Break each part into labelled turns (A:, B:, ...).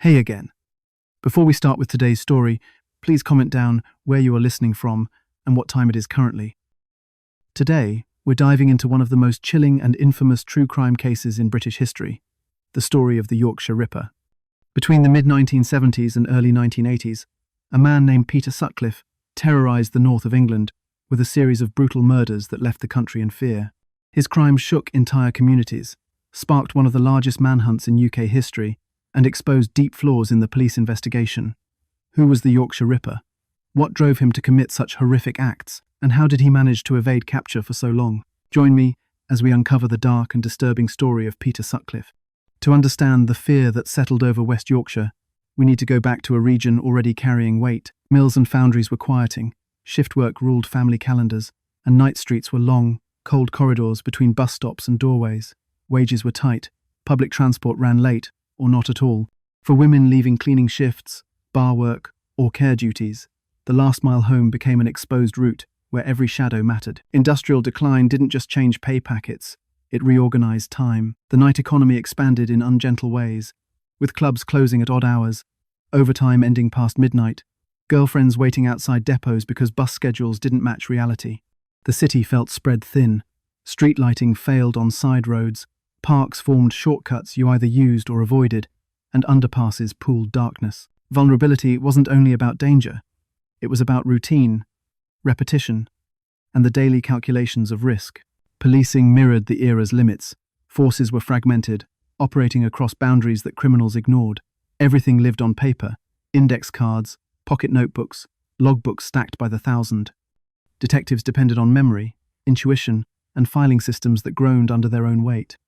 A: Hey again. Before we start with today's story, please comment down where you are listening from and what time it is currently. Today, we're diving into one of the most chilling and infamous true crime cases in British history, the story of the Yorkshire Ripper. Between the mid-1970s and early 1980s, a man named Peter Sutcliffe terrorized the north of England with a series of brutal murders that left the country in fear. His crimes shook entire communities, sparked one of the largest manhunts in UK history, and exposed deep flaws in the police investigation. Who was the Yorkshire Ripper? What drove him to commit such horrific acts? And how did he manage to evade capture for so long? Join me as we uncover the dark and disturbing story of Peter Sutcliffe. To understand the fear that settled over West Yorkshire, we need to go back to a region already carrying weight. Mills and foundries were quieting, shift work ruled family calendars, and night streets were long, cold corridors between bus stops and doorways. Wages were tight, public transport ran late, or not at all. For women leaving cleaning shifts, bar work, or care duties, the last mile home became an exposed route where every shadow mattered. Industrial decline didn't just change pay packets, it reorganized time. The night economy expanded in ungentle ways, with clubs closing at odd hours, overtime ending past midnight, girlfriends waiting outside depots because bus schedules didn't match reality. The city felt spread thin. Street lighting failed on side roads, parks formed shortcuts you either used or avoided, and underpasses pooled darkness. Vulnerability wasn't only about danger, it was about routine, repetition, and the daily calculations of risk. Policing mirrored the era's limits. Forces were fragmented, operating across boundaries that criminals ignored. Everything lived on paper: index cards, pocket notebooks, logbooks stacked by the thousand. Detectives depended on memory, intuition, and filing systems that groaned under their own weight.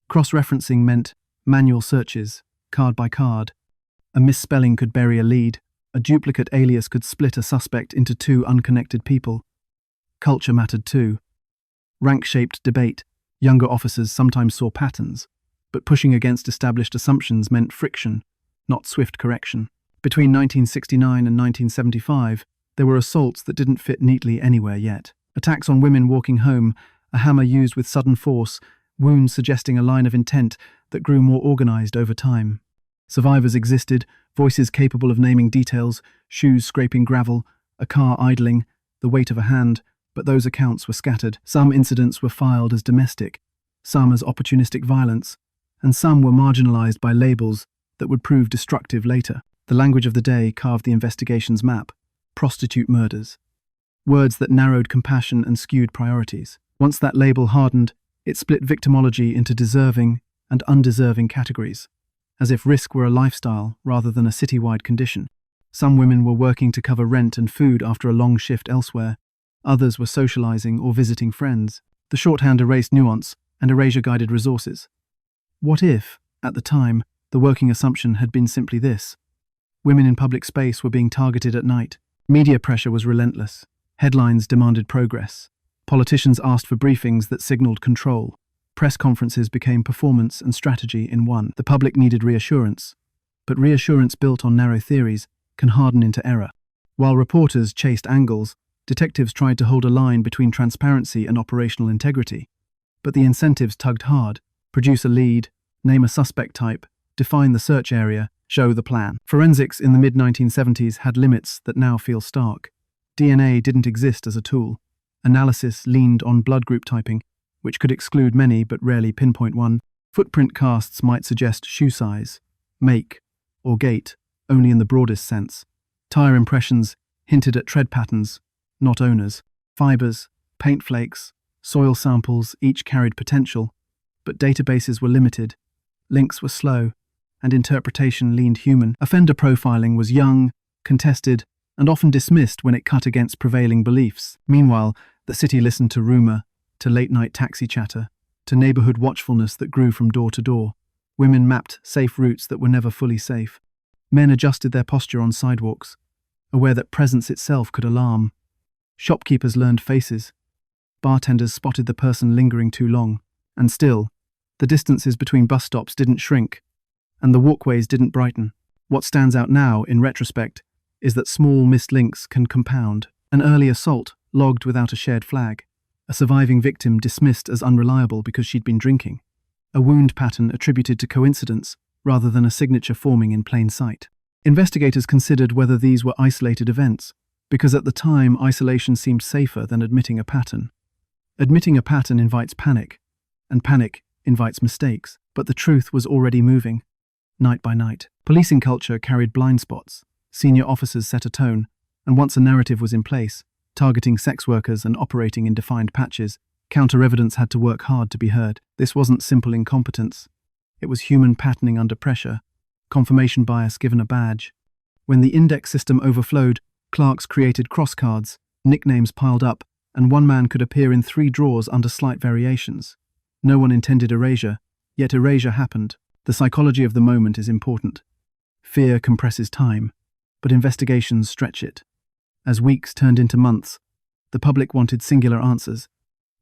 A: Cross-referencing meant manual searches, card by card. A misspelling could bury a lead. A duplicate alias could split a suspect into two unconnected people. Culture mattered too. Rank-shaped debate. Younger officers sometimes saw patterns, but pushing against established assumptions meant friction, not swift correction. Between 1969 and 1975, there were assaults that didn't fit neatly anywhere yet. Attacks on women walking home, a hammer used with sudden force, wounds suggesting a line of intent that grew more organized over time. Survivors existed, voices capable of naming details, shoes scraping gravel, a car idling, the weight of a hand, but those accounts were scattered. Some incidents were filed as domestic, some as opportunistic violence, and some were marginalized by labels that would prove destructive later. The language of the day carved the investigation's map: prostitute murders. Words that narrowed compassion and skewed priorities. Once that label hardened, it split victimology into deserving and undeserving categories, as if risk were a lifestyle rather than a citywide condition. Some women were working to cover rent and food after a long shift elsewhere. Others were socializing or visiting friends. The shorthand erased nuance and erasure-guided resources. What if, at the time, the working assumption had been simply this: women in public space were being targeted at night. Media pressure was relentless. Headlines demanded progress. Politicians asked for briefings that signaled control. Press conferences became performance and strategy in one. The public needed reassurance, but reassurance built on narrow theories can harden into error. While reporters chased angles, detectives tried to hold a line between transparency and operational integrity. But the incentives tugged hard: produce a lead, name a suspect type, define the search area, show the plan. Forensics in the mid-1970s had limits that now feel stark. DNA didn't exist as a tool. Analysis leaned on blood group typing, which could exclude many but rarely pinpoint one. Footprint casts might suggest shoe size, make, or gait, only in the broadest sense. Tire impressions hinted at tread patterns, not owners. Fibers, paint flakes, soil samples each carried potential, but databases were limited, links were slow, and interpretation leaned human. Offender profiling was young, contested, and often dismissed when it cut against prevailing beliefs. Meanwhile, the city listened to rumor, to late-night taxi chatter, to neighborhood watchfulness that grew from door to door. Women mapped safe routes that were never fully safe. Men adjusted their posture on sidewalks, aware that presence itself could alarm. Shopkeepers learned faces. Bartenders spotted the person lingering too long. And still, the distances between bus stops didn't shrink, and the walkways didn't brighten. What stands out now, in retrospect, is that small missed links can compound. An early assault logged without a shared flag. A surviving victim dismissed as unreliable because she'd been drinking. A wound pattern attributed to coincidence rather than a signature forming in plain sight. Investigators considered whether these were isolated events, because at the time isolation seemed safer than admitting a pattern. Admitting a pattern invites panic, and panic invites mistakes, but the truth was already moving. Night by night, policing culture carried blind spots. Senior officers set a tone, and once a narrative was in place, targeting sex workers and operating in defined patches, counter-evidence had to work hard to be heard. This wasn't simple incompetence. It was human patterning under pressure, confirmation bias given a badge. When the index system overflowed, clerks created crosscards, nicknames piled up, and one man could appear in 3 drawers under slight variations. No one intended erasure, yet erasure happened. The psychology of the moment is important. Fear compresses time, but investigations stretch it. As weeks turned into months, the public wanted singular answers,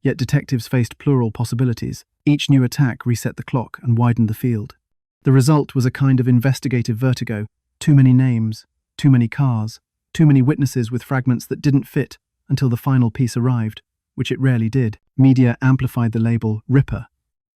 A: yet detectives faced plural possibilities. Each new attack reset the clock and widened the field. The result was a kind of investigative vertigo: too many names, too many cars, too many witnesses with fragments that didn't fit until the final piece arrived, which it rarely did. Media amplified the label Ripper,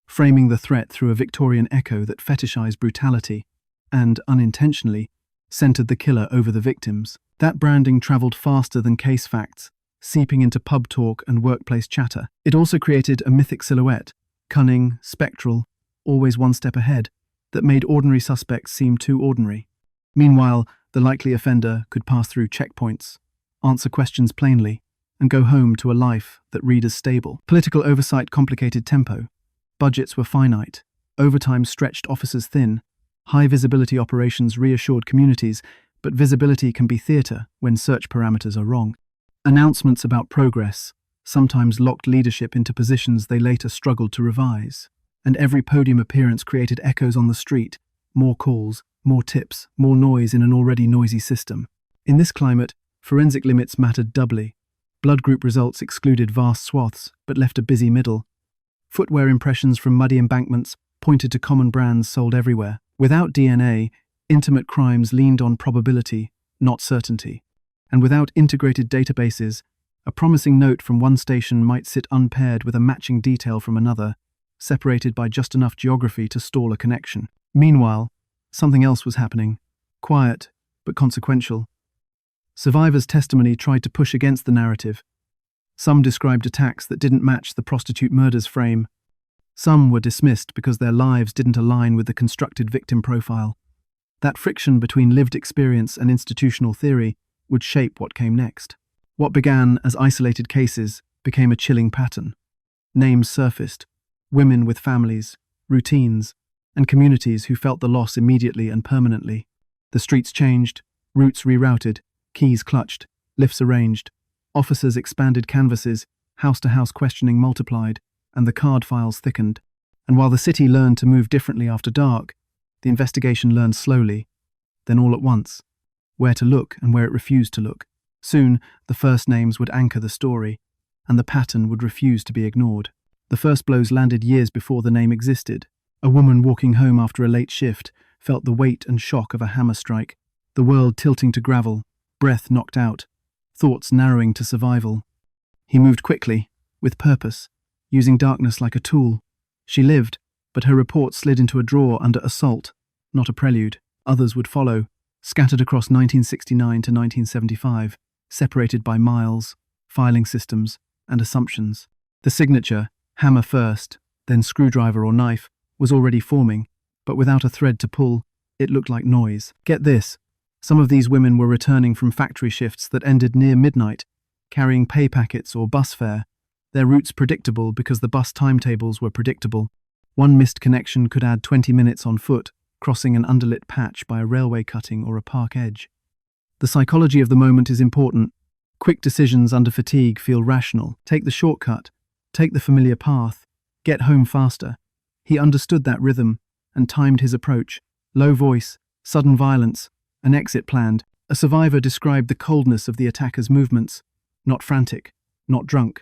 A: framing the threat through a Victorian echo that fetishized brutality and, unintentionally, centered the killer over the victims. That branding traveled faster than case facts, seeping into pub talk and workplace chatter. It also created a mythic silhouette, cunning, spectral, always one step ahead, that made ordinary suspects seem too ordinary. Meanwhile, the likely offender could pass through checkpoints, answer questions plainly, and go home to a life that read as stable. Political oversight complicated tempo. Budgets were finite. Overtime stretched officers thin. High-visibility operations reassured communities, but visibility can be theatre when search parameters are wrong. Announcements about progress sometimes locked leadership into positions they later struggled to revise. And every podium appearance created echoes on the street: more calls, more tips, more noise in an already noisy system. In this climate, forensic limits mattered doubly. Blood group results excluded vast swaths, but left a busy middle. Footwear impressions from muddy embankments pointed to common brands sold everywhere. Without DNA, intimate crimes leaned on probability, not certainty. And without integrated databases, a promising note from one station might sit unpaired with a matching detail from another, separated by just enough geography to stall a connection. Meanwhile, something else was happening, quiet but consequential. Survivors' testimony tried to push against the narrative. Some described attacks that didn't match the prostitute murders frame. Some were dismissed because their lives didn't align with the constructed victim profile. That friction between lived experience and institutional theory would shape what came next. What began as isolated cases became a chilling pattern. Names surfaced: women with families, routines, and communities who felt the loss immediately and permanently. The streets changed, routes rerouted, keys clutched, lifts arranged. Officers expanded canvases, house-to-house questioning multiplied, and the card files thickened. And while the city learned to move differently after dark, the investigation learned slowly, then all at once, where to look and where it refused to look. Soon, the first names would anchor the story, and the pattern would refuse to be ignored. The first blows landed years before the name existed. A woman walking home after a late shift felt the weight and shock of a hammer strike, the world tilting to gravel, breath knocked out, thoughts narrowing to survival. He moved quickly, with purpose, using darkness like a tool. She lived, but her report slid into a drawer under assault, not a prelude. Others would follow, scattered across 1969 to 1975, separated by miles, filing systems, and assumptions. The signature, hammer first, then screwdriver or knife, was already forming, but without a thread to pull, it looked like noise. Get this, some of these women were returning from factory shifts that ended near midnight, carrying pay packets or bus fare, their routes predictable because the bus timetables were predictable. One missed connection could add 20 minutes on foot, crossing an underlit patch by a railway cutting or a park edge. The psychology of the moment is important. Quick decisions under fatigue feel rational. Take the shortcut, take the familiar path, get home faster. He understood that rhythm and timed his approach. Low voice, sudden violence, an exit planned. A survivor described the coldness of the attacker's movements, not frantic, not drunk.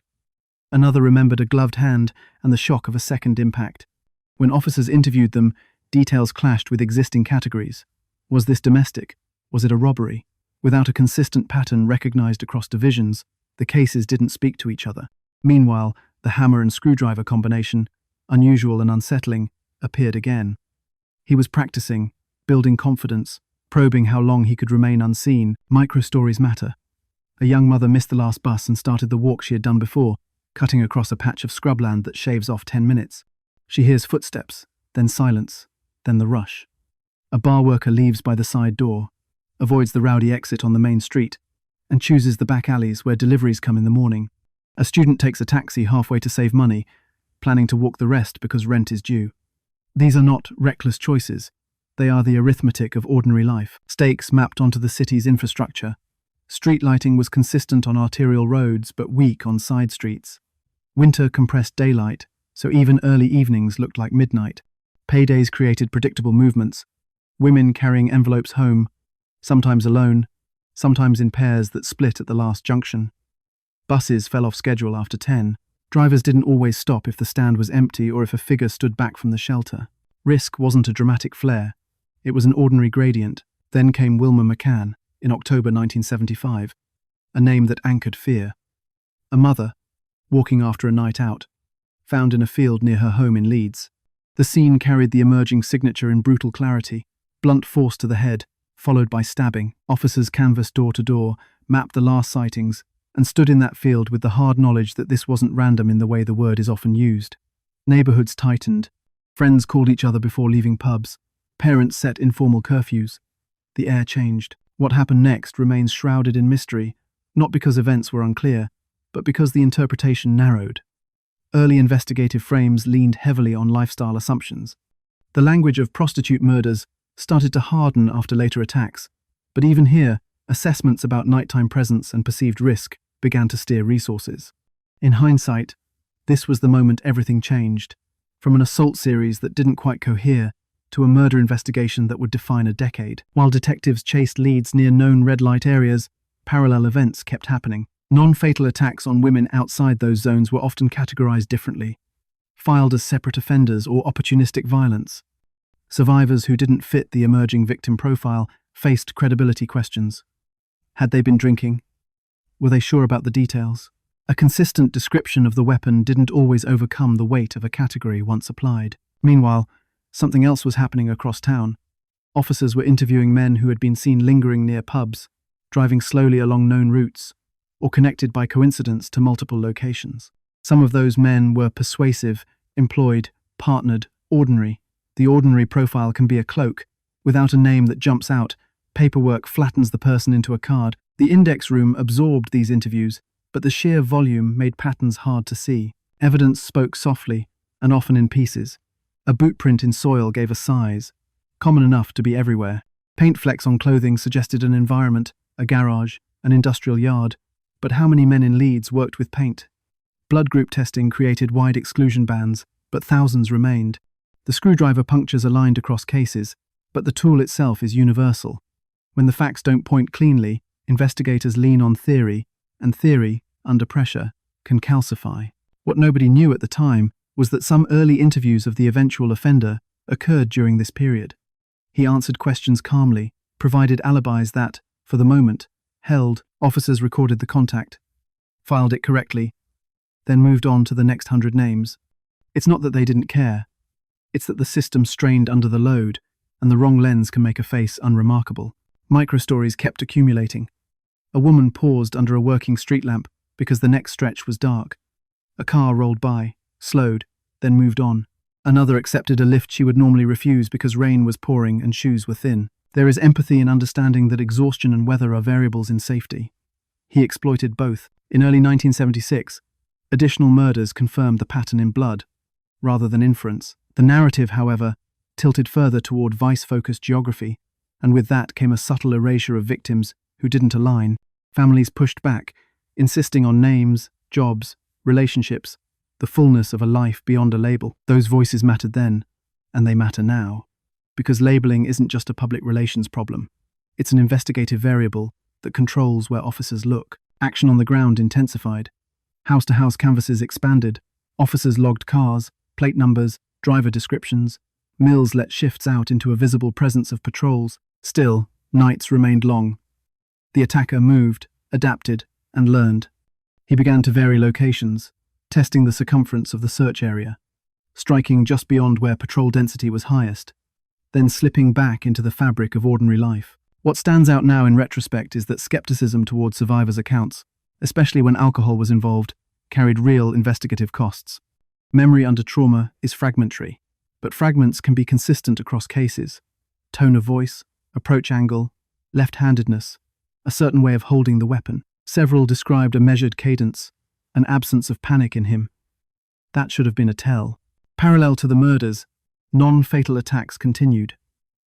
A: Another remembered a gloved hand and the shock of a second impact. When officers interviewed them, details clashed with existing categories. Was this domestic? Was it a robbery? Without a consistent pattern recognized across divisions, the cases didn't speak to each other. Meanwhile, the hammer and screwdriver combination, unusual and unsettling, appeared again. He was practicing, building confidence, probing how long he could remain unseen. Micro-stories matter. A young mother missed the last bus and started the walk she had done before, cutting across a patch of scrubland that shaves off 10 minutes. She hears footsteps, then silence, then the rush. A bar worker leaves by the side door, avoids the rowdy exit on the main street, and chooses the back alleys where deliveries come in the morning. A student takes a taxi halfway to save money, planning to walk the rest because rent is due. These are not reckless choices. They are the arithmetic of ordinary life. Stakes mapped onto the city's infrastructure. Street lighting was consistent on arterial roads but weak on side streets. Winter compressed daylight, so even early evenings looked like midnight. Paydays created predictable movements. Women carrying envelopes home, sometimes alone, sometimes in pairs that split at the last junction. Buses fell off schedule after 10. Drivers didn't always stop if the stand was empty or if a figure stood back from the shelter. Risk wasn't a dramatic flare. It was an ordinary gradient. Then came Wilma McCann, in October 1975, a name that anchored fear. A mother, walking after a night out, found in a field near her home in Leeds. The scene carried the emerging signature in brutal clarity: blunt force to the head, followed by stabbing. Officers canvassed door to door, mapped the last sightings, and stood in that field with the hard knowledge that this wasn't random in the way the word is often used. Neighborhoods tightened. Friends called each other before leaving pubs. Parents set informal curfews. The air changed. What happened next remains shrouded in mystery, not because events were unclear, but because the interpretation narrowed. Early investigative frames leaned heavily on lifestyle assumptions. The language of prostitute murders started to harden after later attacks, but even here, assessments about nighttime presence and perceived risk began to steer resources. In hindsight, this was the moment everything changed, from an assault series that didn't quite cohere to a murder investigation that would define a decade. While detectives chased leads near known red light areas, parallel events kept happening. Non-fatal attacks on women outside those zones were often categorized differently, filed as separate offenders or opportunistic violence. Survivors who didn't fit the emerging victim profile faced credibility questions. Had they been drinking? Were they sure about the details? A consistent description of the weapon didn't always overcome the weight of a category once applied. Meanwhile, something else was happening across town. Officers were interviewing men who had been seen lingering near pubs, driving slowly along known routes, or connected by coincidence to multiple locations. Some of those men were persuasive, employed, partnered, ordinary. The ordinary profile can be a cloak. Without a name that jumps out, paperwork flattens the person into a card. The index room absorbed these interviews, but the sheer volume made patterns hard to see. Evidence spoke softly, and often in pieces. A boot print in soil gave a size, common enough to be everywhere. Paint flecks on clothing suggested an environment, a garage, an industrial yard. But how many men in Leeds worked with paint? Blood group testing created wide exclusion bands, but thousands remained. The screwdriver punctures aligned across cases, but the tool itself is universal. When the facts don't point cleanly, investigators lean on theory, and theory, under pressure, can calcify. What nobody knew at the time was that some early interviews of the eventual offender occurred during this period. He answered questions calmly, provided alibis that, for the moment, held. Officers recorded the contact, filed it correctly, then moved on to the next 100 names. It's not that they didn't care. It's that the system strained under the load, and the wrong lens can make a face unremarkable. Microstories kept accumulating. A woman paused under a working street lamp because the next stretch was dark. A car rolled by, slowed, then moved on. Another accepted a lift she would normally refuse because rain was pouring and shoes were thin. There is empathy in understanding that exhaustion and weather are variables in safety. He exploited both. In early 1976, additional murders confirmed the pattern in blood, rather than inference. The narrative, however, tilted further toward vice-focused geography, and with that came a subtle erasure of victims who didn't align. Families pushed back, insisting on names, jobs, relationships, the fullness of a life beyond a label. Those voices mattered then, and they matter now. Because labeling isn't just a public relations problem. It's an investigative variable that controls where officers look. Action on the ground intensified. House-to-house canvases expanded. Officers logged cars, plate numbers, driver descriptions. Mills let shifts out into a visible presence of patrols. Still, nights remained long. The attacker moved, adapted, and learned. He began to vary locations, testing the circumference of the search area, striking just beyond where patrol density was highest. then slipping back into the fabric of ordinary life. What stands out now in retrospect is that skepticism towards survivors' accounts, especially when alcohol was involved, carried real investigative costs. Memory under trauma is fragmentary, but fragments can be consistent across cases. Tone of voice, approach angle, left-handedness, a certain way of holding the weapon. Several described a measured cadence, an absence of panic in him. That should have been a tell. Parallel to the murders, non-fatal attacks continued.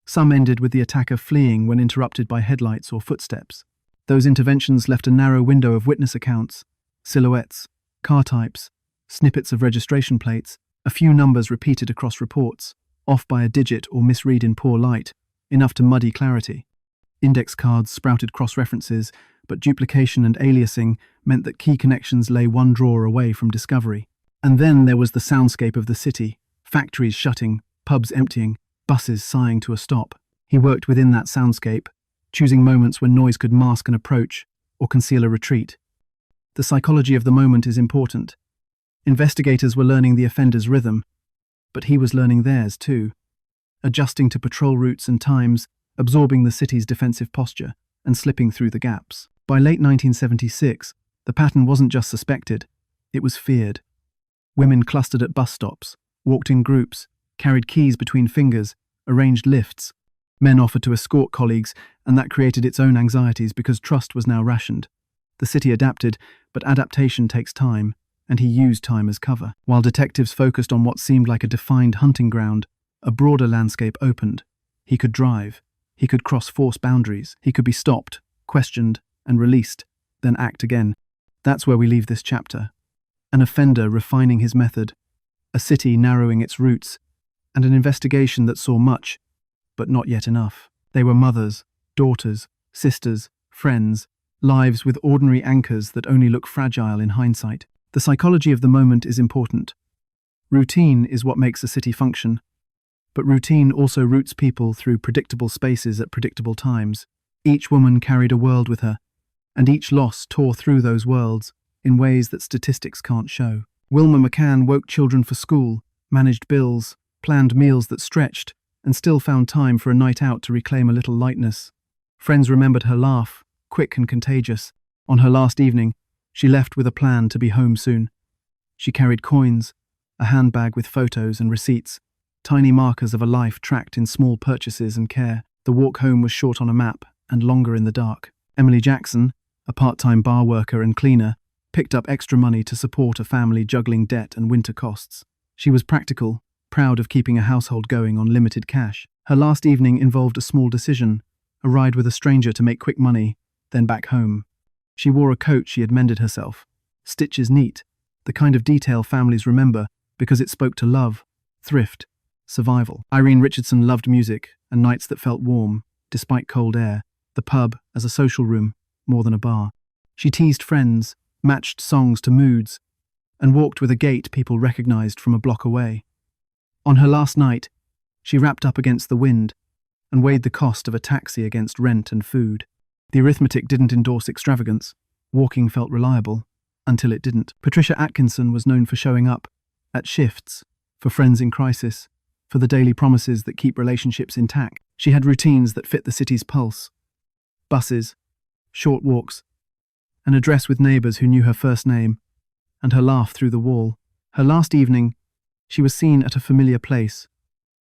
A: Some ended with the attacker fleeing when interrupted by headlights or footsteps. Those interventions left a narrow window of witness accounts, silhouettes, car types, snippets of registration plates, a few numbers repeated across reports, off by a digit or misread in poor light, enough to muddy clarity. Index cards sprouted cross-references, but duplication and aliasing meant that key connections lay one drawer away from discovery. And then there was the soundscape of the city, factories shutting, pubs emptying, buses sighing to a stop. He worked within that soundscape, choosing moments when noise could mask an approach or conceal a retreat. The psychology of the moment is important. Investigators were learning the offender's rhythm, but he was learning theirs too, adjusting to patrol routes and times, absorbing the city's defensive posture, and slipping through the gaps. By late 1976, the pattern wasn't just suspected, it was feared. Women clustered at bus stops, walked in groups, carried keys between fingers, arranged lifts. Men offered to escort colleagues, and that created its own anxieties because trust was now rationed. The city adapted, but adaptation takes time, and he used time as cover. While detectives focused on what seemed like a defined hunting ground, a broader landscape opened. He could drive. He could cross force boundaries. He could be stopped, questioned, and released, then act again. That's where we leave this chapter. An offender refining his method, a city narrowing its routes, and an investigation that saw much, but not yet enough. They were mothers, daughters, sisters, friends, lives with ordinary anchors that only look fragile in hindsight. The psychology of the moment is important. Routine is what makes a city function, but routine also routes people through predictable spaces at predictable times. Each woman carried a world with her, and each loss tore through those worlds in ways that statistics can't show. Wilma McCann woke children for school, managed bills, planned meals that stretched, and still found time for a night out to reclaim a little lightness. Friends remembered her laugh, quick and contagious. On her last evening, she left with a plan to be home soon. She carried coins, a handbag with photos and receipts, tiny markers of a life tracked in small purchases and care. The walk home was short on a map and longer in the dark. Emily Jackson, a part-time bar worker and cleaner, picked up extra money to support a family juggling debt and winter costs. She was practical, proud of keeping a household going on limited cash. Her last evening involved a small decision, a ride with a stranger to make quick money, then back home. She wore a coat she had mended herself, stitches neat, the kind of detail families remember because it spoke to love, thrift, survival. Irene Richardson loved music and nights that felt warm, despite cold air, the pub as a social room, more than a bar. She teased friends, matched songs to moods, and walked with a gait people recognized from a block away. On her last night, she wrapped up against the wind and weighed the cost of a taxi against rent and food. The arithmetic didn't endorse extravagance. Walking felt reliable, until it didn't. Patricia Atkinson was known for showing up, at shifts, for friends in crisis, for the daily promises that keep relationships intact. She had routines that fit the city's pulse. Buses, short walks, an address with neighbours who knew her first name, and her laugh through the wall. Her last evening, she was seen at a familiar place,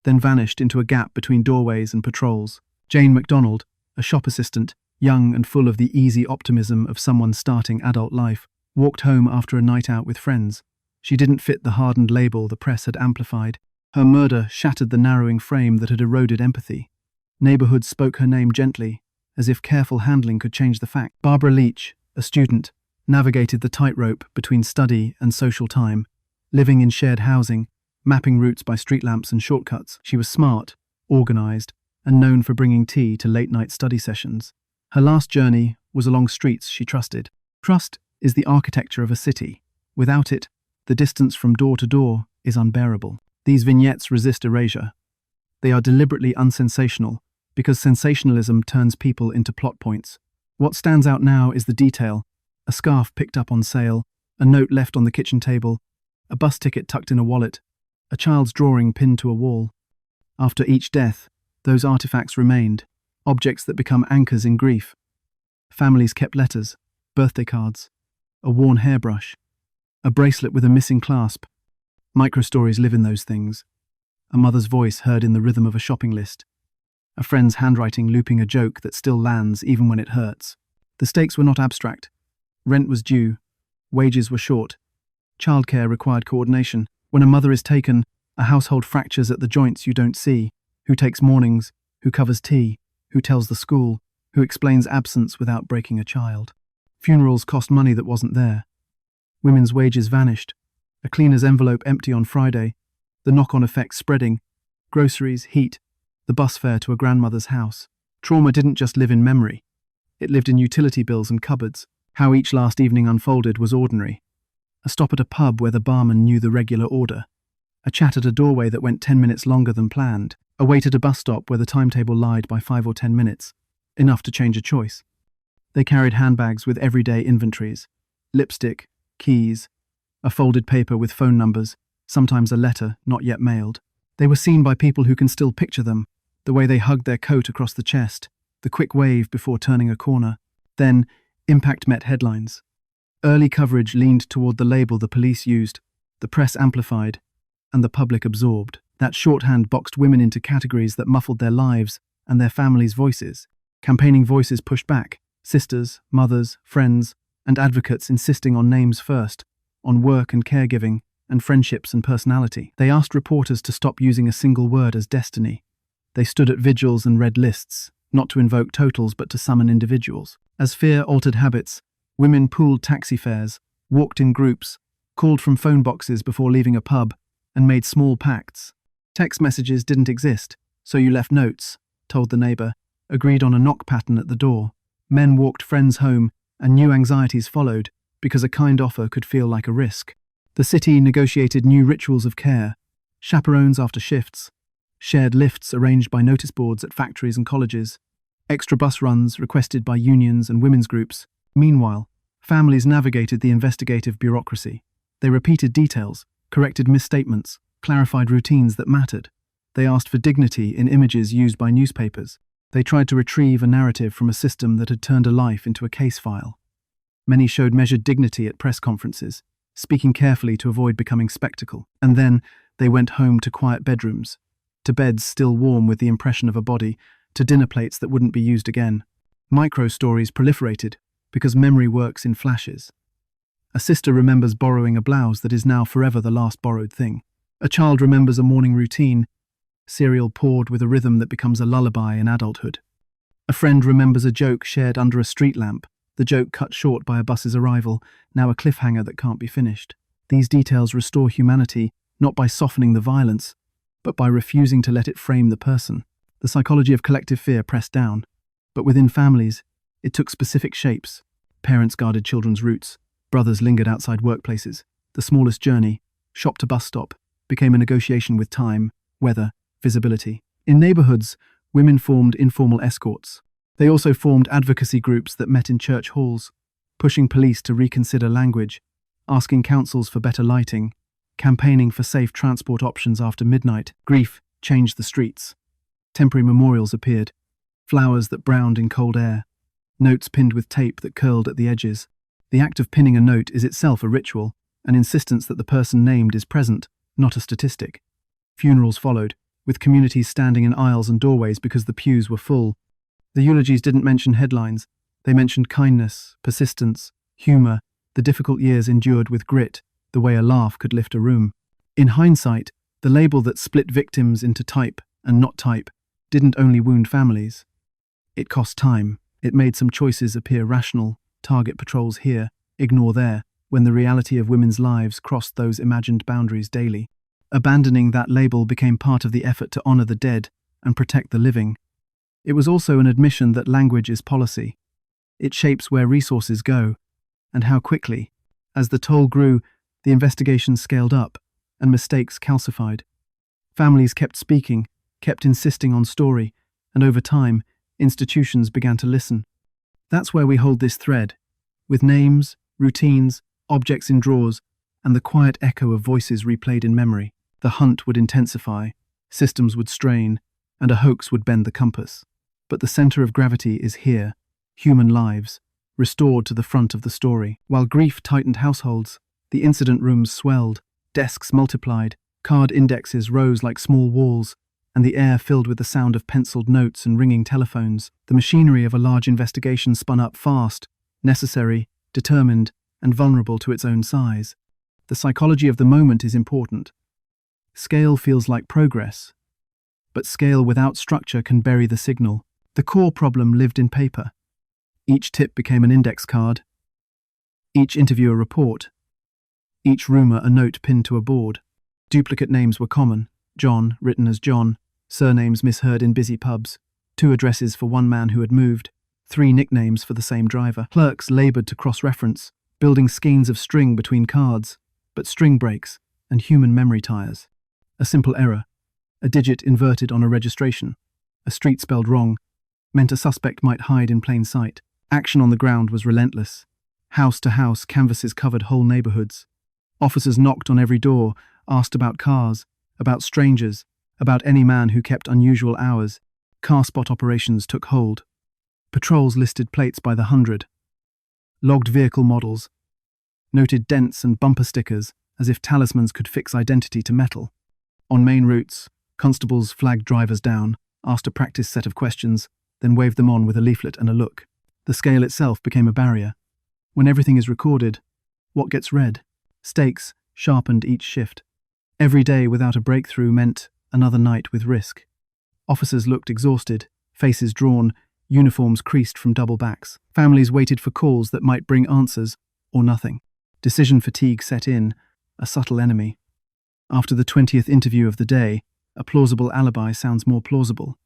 A: then vanished into a gap between doorways and patrols. Jane MacDonald, a shop assistant, young and full of the easy optimism of someone starting adult life, walked home after a night out with friends. She didn't fit the hardened label the press had amplified. Her murder shattered the narrowing frame that had eroded empathy. Neighbourhoods spoke her name gently, as if careful handling could change the fact. Barbara Leach, a student, navigated the tightrope between study and social time, living in shared housing, mapping routes by street lamps and shortcuts. She was smart, organised, and known for bringing tea to late-night study sessions. Her last journey was along streets she trusted. Trust is the architecture of a city. Without it, the distance from door to door is unbearable. These vignettes resist erasure. They are deliberately unsensational, because sensationalism turns people into plot points. What stands out now is the detail: a scarf picked up on sale, a note left on the kitchen table, a bus ticket tucked in a wallet, a child's drawing pinned to a wall. After each death, Those artifacts remained, objects that become anchors in grief. Families kept letters, birthday cards, a worn hairbrush, a bracelet with a missing clasp. Microstories live in those things. A mother's voice heard in the rhythm of a shopping list. A friend's handwriting looping a joke that still lands even when it hurts. The stakes were not abstract. Rent was due. Wages were short. Childcare required coordination. When a mother is taken, a household fractures at the joints you don't see. Who takes mornings? Who covers tea? Who tells the school? Who explains absence without breaking a child? Funerals cost money that wasn't there. Women's wages vanished. A cleaner's envelope empty on Friday. The knock-on effects spreading. Groceries, heat, the bus fare to a grandmother's house. Trauma didn't just live in memory. It lived in utility bills and cupboards. How each last evening unfolded was ordinary. A stop at a pub where the barman knew the regular order. A chat at a doorway that went 10 minutes longer than planned. A wait at a bus stop where the timetable lied by 5 or 10 minutes. Enough to change a choice. They carried handbags with everyday inventories. Lipstick, keys, a folded paper with phone numbers, sometimes a letter not yet mailed. They were seen by people who can still picture them, the way they hugged their coat across the chest, the quick wave before turning a corner. Then, impact met headlines. Early coverage leaned toward the label the police used, the press amplified, and the public absorbed. That shorthand boxed women into categories that muffled their lives and their families' voices. Campaigning voices pushed back, sisters, mothers, friends, and advocates insisting on names first, on work and caregiving, and friendships and personality. They asked reporters to stop using a single word as destiny. They stood at vigils and read lists, not to invoke totals but to summon individuals. As fear altered habits, women pooled taxi fares, walked in groups, called from phone boxes before leaving a pub, and made small pacts. Text messages didn't exist, so you left notes, told the neighbour, agreed on a knock pattern at the door. Men walked friends home, and new anxieties followed, because a kind offer could feel like a risk. The city negotiated new rituals of care, chaperones after shifts, shared lifts arranged by notice boards at factories and colleges, extra bus runs requested by unions and women's groups. Meanwhile, families navigated the investigative bureaucracy. They repeated details, corrected misstatements, clarified routines that mattered. They asked for dignity in images used by newspapers. They tried to retrieve a narrative from a system that had turned a life into a case file. Many showed measured dignity at press conferences, speaking carefully to avoid becoming spectacle. And then they went home to quiet bedrooms, to beds still warm with the impression of a body, to dinner plates that wouldn't be used again. Micro-stories proliferated, because memory works in flashes. A sister remembers borrowing a blouse that is now forever the last borrowed thing. A child remembers a morning routine, cereal poured with a rhythm that becomes a lullaby in adulthood. A friend remembers a joke shared under a street lamp, the joke cut short by a bus's arrival, now a cliffhanger that can't be finished. These details restore humanity, not by softening the violence, but by refusing to let it frame the person. The psychology of collective fear pressed down, but within families, it took specific shapes. Parents guarded children's routes, brothers lingered outside workplaces. The smallest journey, shop to bus stop, became a negotiation with time, weather, visibility. In neighborhoods, women formed informal escorts. They also formed advocacy groups that met in church halls, pushing police to reconsider language, asking councils for better lighting, campaigning for safe transport options after midnight. Grief changed the streets. Temporary memorials appeared, flowers that browned in cold air, notes pinned with tape that curled at the edges. The act of pinning a note is itself a ritual, an insistence that the person named is present, not a statistic. Funerals followed, with communities standing in aisles and doorways because the pews were full. The eulogies didn't mention headlines. They mentioned kindness, persistence, humour, the difficult years endured with grit, the way a laugh could lift a room. In hindsight, the label that split victims into type and not type didn't only wound families. It cost time. It made some choices appear rational, target patrols here, ignore there, when the reality of women's lives crossed those imagined boundaries daily. Abandoning that label became part of the effort to honour the dead and protect the living. It was also an admission that language is policy. It shapes where resources go, and how quickly. As the toll grew, the investigations scaled up, and mistakes calcified. Families kept speaking, kept insisting on story, and over time, institutions began to listen. That's where we hold this thread, with names, routines, objects in drawers, and the quiet echo of voices replayed in memory. The hunt would intensify, systems would strain, and a hoax would bend the compass. But the center of gravity is here, human lives, restored to the front of the story. While grief tightened households, the incident rooms swelled, desks multiplied, card indexes rose like small walls, and the air filled with the sound of penciled notes and ringing telephones. The machinery of a large investigation spun up fast, necessary, determined, and vulnerable to its own size. The psychology of the moment is important. Scale feels like progress, but scale without structure can bury the signal. The core problem lived in paper. Each tip became an index card, each interview a report, each rumour a note pinned to a board. Duplicate names were common: John, written as John, surnames misheard in busy pubs, 2 addresses for one man who had moved, 3 nicknames for the same driver. Clerks laboured to cross-reference, building skeins of string between cards, but string breaks, and human memory tires. A simple error, a digit inverted on a registration, a street spelled wrong, meant a suspect might hide in plain sight. Action on the ground was relentless. House to house, canvases covered whole neighbourhoods. Officers knocked on every door, asked about cars, about strangers, about any man who kept unusual hours. Car spot operations took hold. Patrols listed plates by the hundred, logged vehicle models, noted dents and bumper stickers as if talismans could fix identity to metal. On main routes, constables flagged drivers down, asked a practice set of questions, then waved them on with a leaflet and a look. The scale itself became a barrier. When everything is recorded, what gets read? Stakes sharpened each shift. Every day without a breakthrough meant another night with risk. Officers looked exhausted, faces drawn, uniforms creased from double backs. Families waited for calls that might bring answers or nothing. Decision fatigue set in, a subtle enemy. After the 20th interview of the day, a plausible alibi sounds more plausible.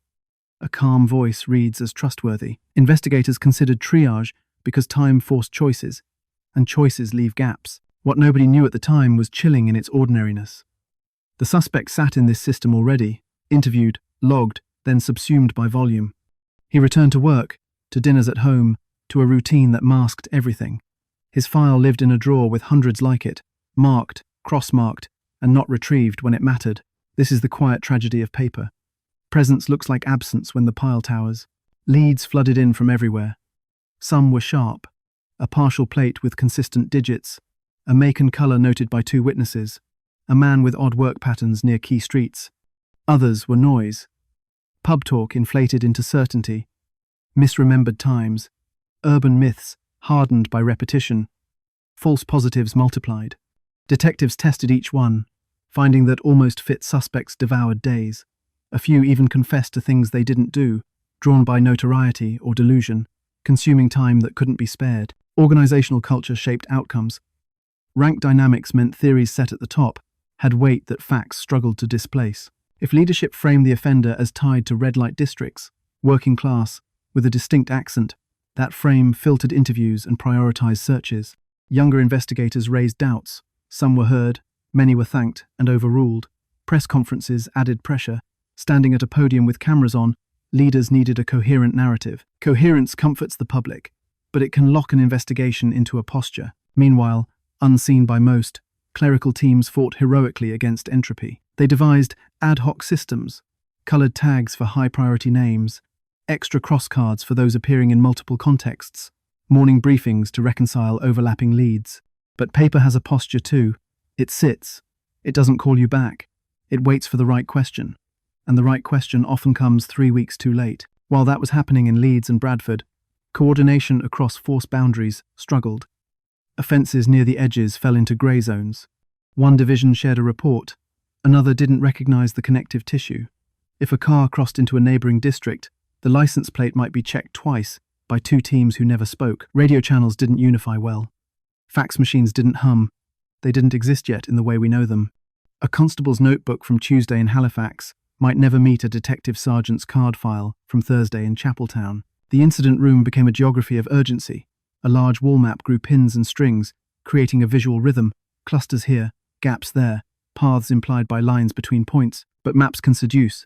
A: A calm voice reads as trustworthy. Investigators considered triage because time forced choices, and choices leave gaps. What nobody knew at the time was chilling in its ordinariness. The suspect sat in this system already, interviewed, logged, then subsumed by volume. He returned to work, to dinners at home, to a routine that masked everything. His file lived in a drawer with hundreds like it, marked, cross-marked, and not retrieved when it mattered. This is the quiet tragedy of paper. Presence looks like absence when the pile towers. Leads flooded in from everywhere. Some were sharp, a partial plate with consistent digits, a make and colour noted by 2 witnesses, a man with odd work patterns near key streets. Others were noise. Pub talk inflated into certainty, misremembered times, urban myths hardened by repetition, false positives multiplied. Detectives tested each one, finding that almost fit suspects devoured days. A few even confessed to things they didn't do, drawn by notoriety or delusion, consuming time that couldn't be spared. Organizational culture shaped outcomes. Rank dynamics meant theories set at the top had weight that facts struggled to displace. If leadership framed the offender as tied to red light districts, working class, with a distinct accent, that frame filtered interviews and prioritized searches. Younger investigators raised doubts. Some were heard, many were thanked and overruled. Press conferences added pressure. Standing at a podium with cameras on, leaders needed a coherent narrative. Coherence comforts the public, but it can lock an investigation into a posture. Meanwhile, unseen by most, clerical teams fought heroically against entropy. They devised ad hoc systems, coloured tags for high-priority names, extra crosscards for those appearing in multiple contexts, morning briefings to reconcile overlapping leads. But paper has a posture too. It sits. It doesn't call you back. It waits for the right question. And the right question often comes 3 weeks too late. While that was happening in Leeds and Bradford, coordination across force boundaries struggled. Offences near the edges fell into grey zones. One division shared a report, another didn't recognise the connective tissue. If a car crossed into a neighbouring district, the licence plate might be checked twice by 2 teams who never spoke. Radio channels didn't unify well. Fax machines didn't hum. They didn't exist yet in the way we know them. A constable's notebook from Tuesday in Halifax might never meet a detective sergeant's card file from Thursday in Chapeltown. The incident room became a geography of urgency. A large wall map grew pins and strings, creating a visual rhythm, clusters here, gaps there, paths implied by lines between points, but maps can seduce,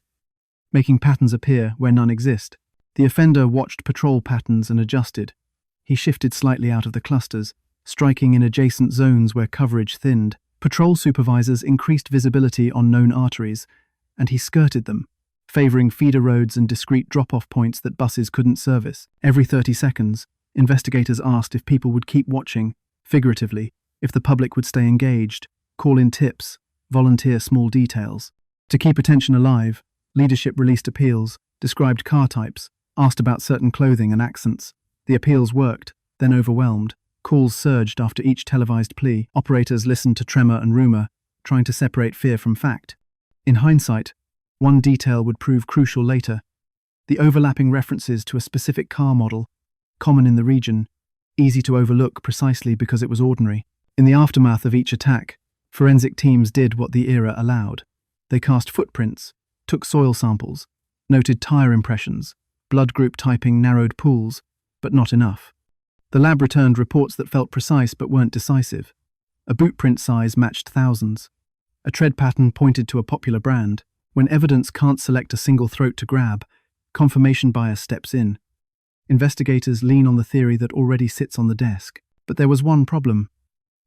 A: making patterns appear where none exist. The offender watched patrol patterns and adjusted. He shifted slightly out of the clusters, striking in adjacent zones where coverage thinned. Patrol supervisors increased visibility on known arteries, and he skirted them, favoring feeder roads and discreet drop-off points that buses couldn't service. Every 30 seconds, investigators asked if people would keep watching, figuratively, if the public would stay engaged, call in tips, volunteer small details. To keep attention alive, leadership released appeals, described car types, asked about certain clothing and accents. The appeals worked, then overwhelmed. Calls surged after each televised plea. Operators listened to tremor and rumor, trying to separate fear from fact. In hindsight, one detail would prove crucial later: the overlapping references to a specific car model, common in the region, easy to overlook precisely because it was ordinary. In the aftermath of each attack, forensic teams did what the era allowed. They cast footprints, took soil samples, noted tire impressions, blood group typing narrowed pools, but not enough. The lab returned reports that felt precise but weren't decisive. A boot print size matched thousands. A tread pattern pointed to a popular brand. When evidence can't select a single throat to grab, confirmation bias steps in. Investigators lean on the theory that already sits on the desk. But there was one problem.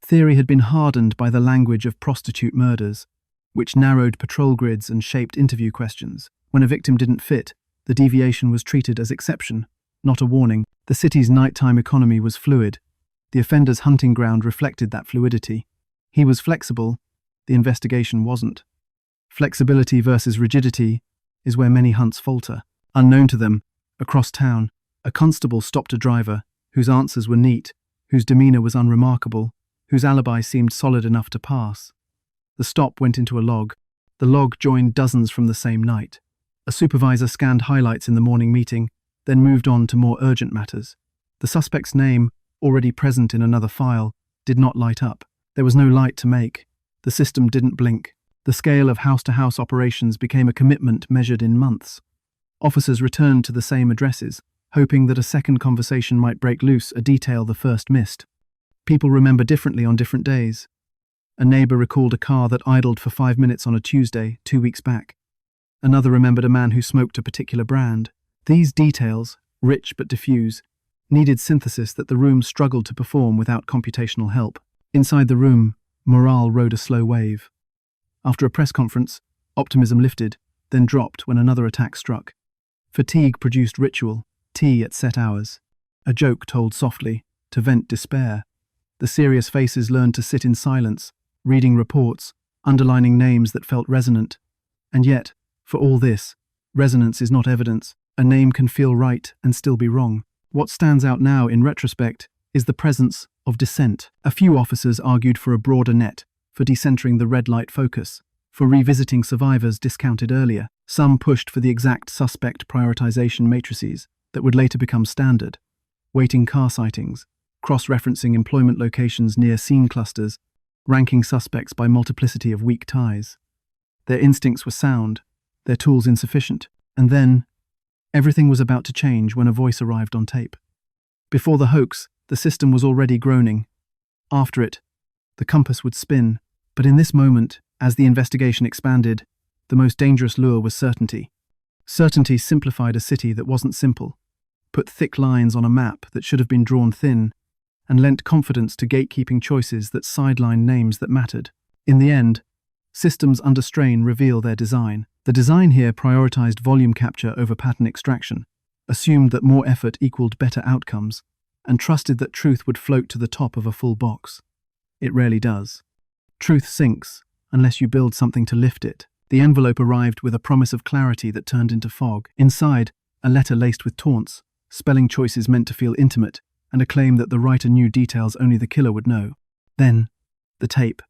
A: Theory had been hardened by the language of prostitute murders, which narrowed patrol grids and shaped interview questions. When a victim didn't fit, the deviation was treated as exception, not a warning. The city's nighttime economy was fluid. The offender's hunting ground reflected that fluidity. He was flexible, the investigation wasn't. Flexibility versus rigidity is where many hunts falter. Unknown to them, across town, a constable stopped a driver whose answers were neat, whose demeanor was unremarkable, whose alibi seemed solid enough to pass. The stop went into a log. The log joined dozens from the same night. A supervisor scanned highlights in the morning meeting, then moved on to more urgent matters. The suspect's name, already present in another file, did not light up. There was no light to make. The system didn't blink. The scale of house-to-house operations became a commitment measured in months. Officers returned to the same addresses, hoping that a second conversation might break loose a detail the first missed. People remember differently on different days. A neighbor recalled a car that idled for 5 minutes on a Tuesday, 2 weeks back. Another remembered a man who smoked a particular brand. These details, rich but diffuse, needed synthesis that the room struggled to perform without computational help. Inside the room, morale rode a slow wave. After a press conference, optimism lifted, then dropped when another attack struck. Fatigue produced ritual, tea at set hours. A joke told softly, to vent despair. The serious faces learned to sit in silence, reading reports, underlining names that felt resonant. And yet, for all this, resonance is not evidence. A name can feel right and still be wrong. What stands out now in retrospect is the presence of dissent. A few officers argued for a broader net, for decentering the red light focus, for revisiting survivors discounted earlier. Some pushed for the exact suspect prioritization matrices that would later become standard, weighting car sightings, cross-referencing employment locations near scene clusters, ranking suspects by multiplicity of weak ties. Their instincts were sound, their tools insufficient, and then everything was about to change when a voice arrived on tape. Before the hoax, the system was already groaning. After it, the compass would spin. But in this moment, as the investigation expanded, the most dangerous lure was certainty. Certainty simplified a city that wasn't simple, put thick lines on a map that should have been drawn thin, and lent confidence to gatekeeping choices that sidelined names that mattered. In the end, systems under strain reveal their design. The design here prioritized volume capture over pattern extraction, assumed that more effort equaled better outcomes, and trusted that truth would float to the top of a full box. It rarely does. Truth sinks unless you build something to lift it. The envelope arrived with a promise of clarity that turned into fog. Inside, a letter laced with taunts, spelling choices meant to feel intimate, and a claim that the writer knew details only the killer would know. Then, the tape.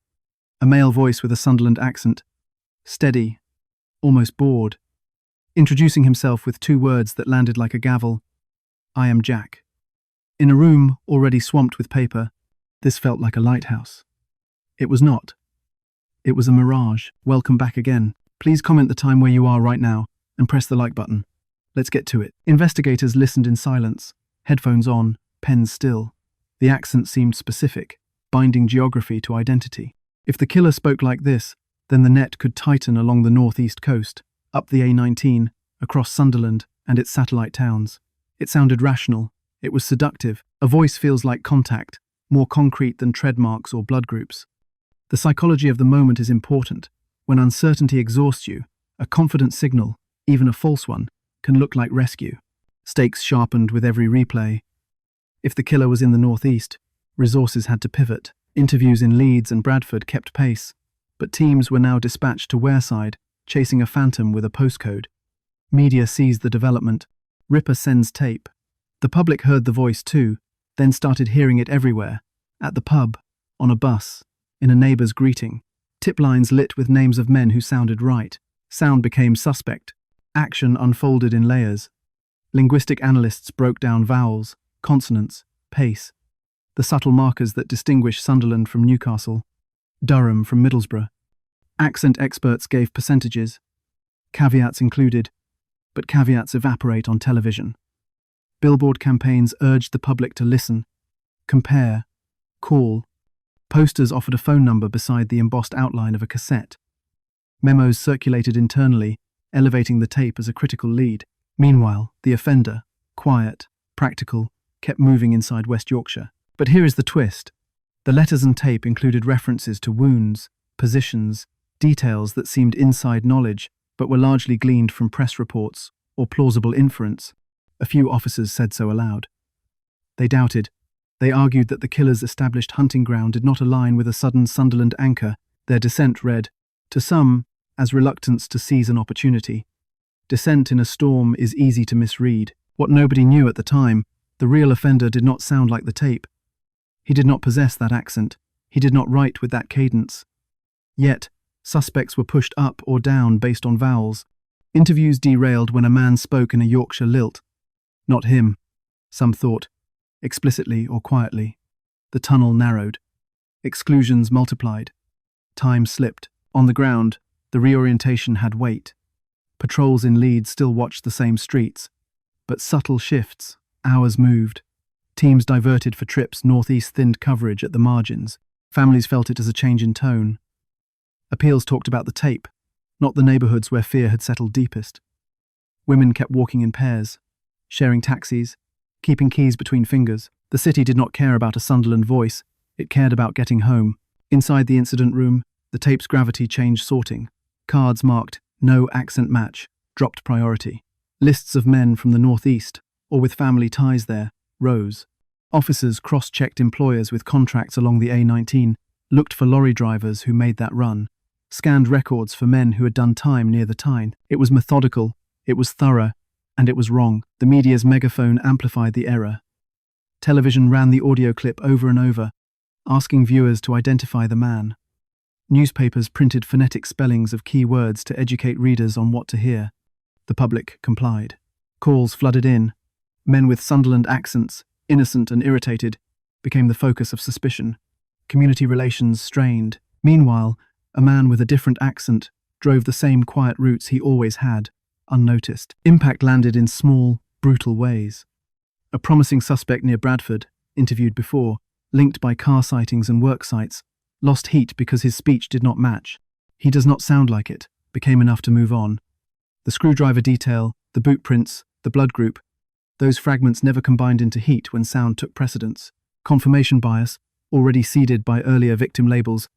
A: A male voice with a Sunderland accent, steady, almost bored, introducing himself with 2 words that landed like a gavel: "I am Jack." In a room already swamped with paper, this felt like a lighthouse. It was not. It was a mirage. Welcome back again. Please comment the time where you are right now and press the like button. Let's get to it. Investigators listened in silence, headphones on, pens still. The accent seemed specific, binding geography to identity. If the killer spoke like this, then the net could tighten along the northeast coast, up the A19, across Sunderland and its satellite towns. It sounded rational. It was seductive. A voice feels like contact, more concrete than tread marks or blood groups. The psychology of the moment is important. When uncertainty exhausts you, a confident signal, Even a false one can look like rescue. Stakes sharpened with every replay. If the killer was in the northeast, resources had to pivot. Interviews in Leeds and Bradford kept pace, but teams were now dispatched to Wareside, chasing a phantom with a postcode. Media seized the development. Ripper sends tape. The public heard the voice too, then started hearing it everywhere. At the pub, on a bus, in a neighbour's greeting. Tip lines lit with names of men who sounded right. Sound became suspect. Action unfolded in layers. Linguistic analysts broke down vowels, consonants, pace, the subtle markers that distinguish Sunderland from Newcastle, Durham from Middlesbrough. Accent experts gave percentages. Caveats included, but caveats evaporate on television. Billboard campaigns urged the public to listen, compare, call. Posters offered a phone number beside the embossed outline of a cassette. Memos circulated internally, elevating the tape as a critical lead. Meanwhile, the offender, quiet, practical, kept moving inside West Yorkshire. But here is the twist. The letters and tape included references to wounds, positions, details that seemed inside knowledge, but were largely gleaned from press reports or plausible inference. A few officers said so aloud. They doubted. They argued that the killer's established hunting ground did not align with a sudden Sunderland anchor. Their dissent read, to some, as reluctance to seize an opportunity. Dissent in a storm is easy to misread. What nobody knew at the time, the real offender did not sound like the tape. He did not possess that accent. He did not write with that cadence. Yet, suspects were pushed up or down based on vowels. Interviews derailed when a man spoke in a Yorkshire lilt. Not him, some thought, explicitly or quietly. The tunnel narrowed. Exclusions multiplied. Time slipped. On the ground, the reorientation had weight. Patrols in Leeds still watched the same streets. But subtle shifts, hours moved. Teams diverted for trips northeast thinned coverage at the margins. Families felt it as a change in tone. Appeals talked about the tape, not the neighbourhoods where fear had settled deepest. Women kept walking in pairs, sharing taxis, keeping keys between fingers. The city did not care about a Sunderland voice, it cared about getting home. Inside the incident room, the tape's gravity changed sorting. Cards marked, no accent match, dropped priority. Lists of men from the northeast, or with family ties there, rose. Officers cross-checked employers with contracts along the A19, looked for lorry drivers who made that run, scanned records for men who had done time near the Tyne. It was methodical, it was thorough, and it was wrong. The media's megaphone amplified the error. Television ran the audio clip over and over, asking viewers to identify the man. Newspapers printed phonetic spellings of key words to educate readers on what to hear. The public complied. Calls flooded in. Men with Sunderland accents, innocent and irritated, became the focus of suspicion. Community relations strained. Meanwhile, a man with a different accent drove the same quiet routes he always had, unnoticed. Impact landed in small, brutal ways. A promising suspect near Bradford, interviewed before, linked by car sightings and work sites, lost heat because his speech did not match. He does not sound like it, became enough to move on. The screwdriver detail, the boot prints, the blood group, those fragments never combined into heat when sound took precedence. Confirmation bias, already seeded by earlier victim labels,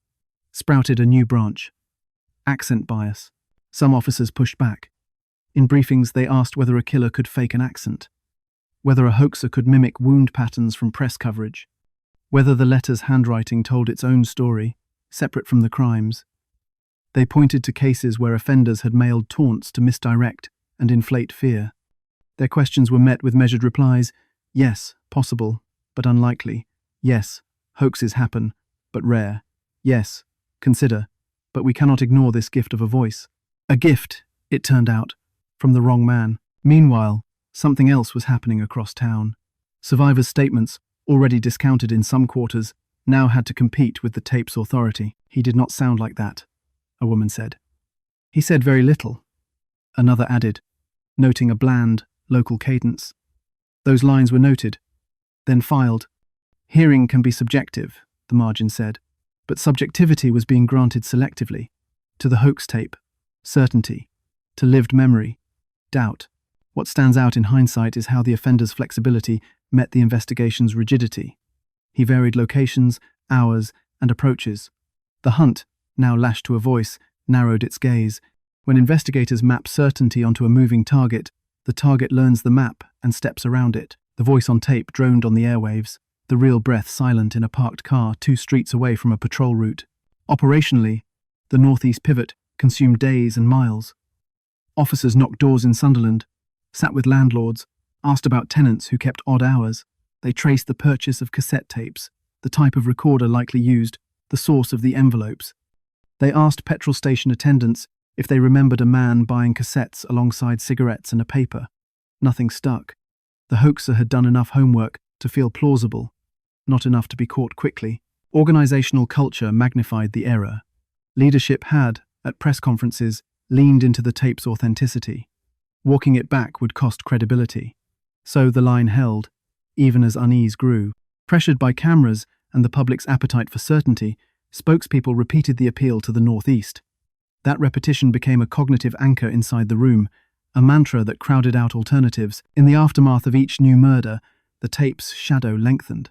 A: sprouted a new branch. Accent bias. Some officers pushed back. In briefings, they asked whether a killer could fake an accent, whether a hoaxer could mimic wound patterns from press coverage, whether the letter's handwriting told its own story, separate from the crimes. They pointed to cases where offenders had mailed taunts to misdirect and inflate fear. Their questions were met with measured replies: yes, possible, but unlikely. Yes, hoaxes happen, but rare. Yes, consider, but we cannot ignore this gift of a voice. A gift, it turned out, from the wrong man. Meanwhile, something else was happening across town. Survivors' statements, already discounted in some quarters, now had to compete with the tape's authority. He did not sound like that, a woman said. He said very little, another added, noting a bland, local cadence. Those lines were noted, then filed. Hearing can be subjective, the margin said, but subjectivity was being granted selectively. To the hoax tape, certainty. To lived memory, doubt. What stands out in hindsight is how the offender's flexibility met the investigation's rigidity. He varied locations, hours, and approaches. The hunt, now lashed to a voice, narrowed its gaze. When investigators map certainty onto a moving target, the target learns the map and steps around it. The voice on tape droned on the airwaves, the real breath silent in a parked car 2 streets away from a patrol route. Operationally, the northeast pivot consumed days and miles. Officers knocked doors in Sunderland, sat with landlords, asked about tenants who kept odd hours. They traced the purchase of cassette tapes, the type of recorder likely used, the source of the envelopes. They asked petrol station attendants if they remembered a man buying cassettes alongside cigarettes and a paper. Nothing stuck. The hoaxer had done enough homework to feel plausible, not enough to be caught quickly. Organizational culture magnified the error. Leadership had, at press conferences, leaned into the tape's authenticity. Walking it back would cost credibility. So the line held, even as unease grew. Pressured by cameras and the public's appetite for certainty, spokespeople repeated the appeal to the northeast. That repetition became a cognitive anchor inside the room, a mantra that crowded out alternatives. In the aftermath of each new murder, the tape's shadow lengthened.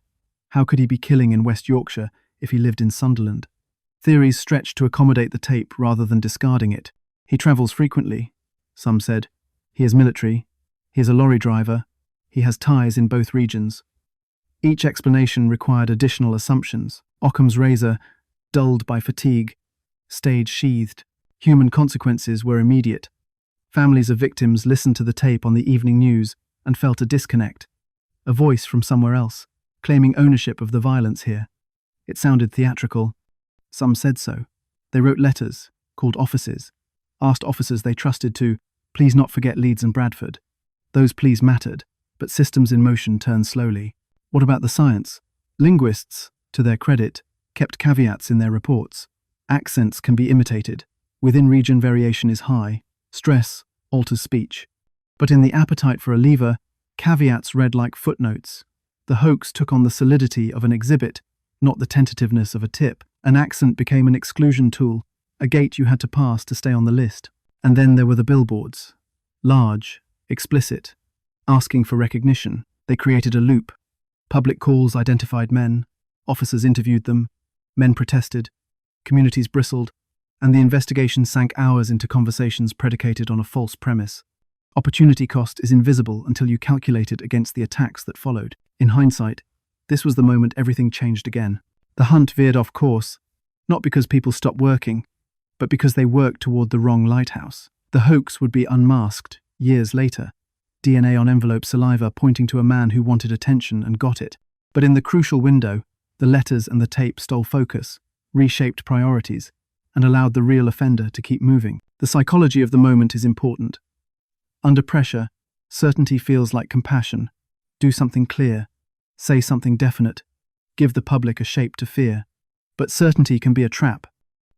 A: How could he be killing in West Yorkshire if he lived in Sunderland? Theories stretched to accommodate the tape rather than discarding it. He travels frequently, some said. He is military. He is a lorry driver. He has ties in both regions. Each explanation required additional assumptions. Occam's razor, dulled by fatigue, stayed sheathed. Human consequences were immediate. Families of victims listened to the tape on the evening news and felt a disconnect. A voice from somewhere else, claiming ownership of the violence here. It sounded theatrical. Some said so. They wrote letters, called offices, asked officers they trusted to, please not forget Leeds and Bradford. Those pleas mattered, but systems in motion turned slowly. What about the science? Linguists, to their credit, kept caveats in their reports. Accents can be imitated. Within region variation is high. Stress alters speech. But in the appetite for a lever, caveats read like footnotes. The hoax took on the solidity of an exhibit, not the tentativeness of a tip. An accent became an exclusion tool, a gate you had to pass to stay on the list. And then there were the billboards. Large, explicit, asking for recognition. They created a loop. Public calls identified men. Officers interviewed them. Men protested. Communities bristled. And the investigation sank hours into conversations predicated on a false premise. Opportunity cost is invisible until you calculate it against the attacks that followed. In hindsight, this was the moment everything changed again. The hunt veered off course, not because people stopped working, but because they worked toward the wrong lighthouse. The hoax would be unmasked years later, DNA on envelope saliva pointing to a man who wanted attention and got it. But in the crucial window, the letters and the tape stole focus, reshaped priorities, and allowed the real offender to keep moving. The psychology of the moment is important. Under pressure, certainty feels like compassion. Do something clear. Say something definite. Give the public a shape to fear. But certainty can be a trap.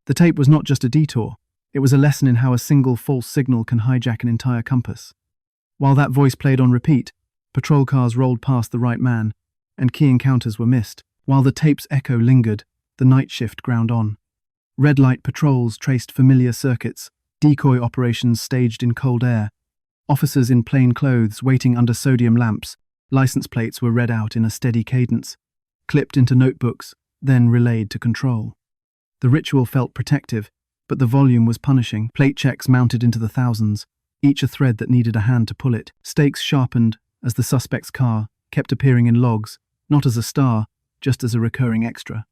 A: The tape was not just a detour. It was a lesson in how a single false signal can hijack an entire compass. While that voice played on repeat, patrol cars rolled past the right man, and key encounters were missed. While the tape's echo lingered, the night shift ground on. Red light patrols traced familiar circuits, decoy operations staged in cold air. Officers in plain clothes waiting under sodium lamps, license plates were read out in a steady cadence, clipped into notebooks, then relayed to control. The ritual felt protective, but the volume was punishing. Plate checks mounted into the thousands, each a thread that needed a hand to pull it. Stakes sharpened as the suspect's car kept appearing in logs, not as a star, just as a recurring extra.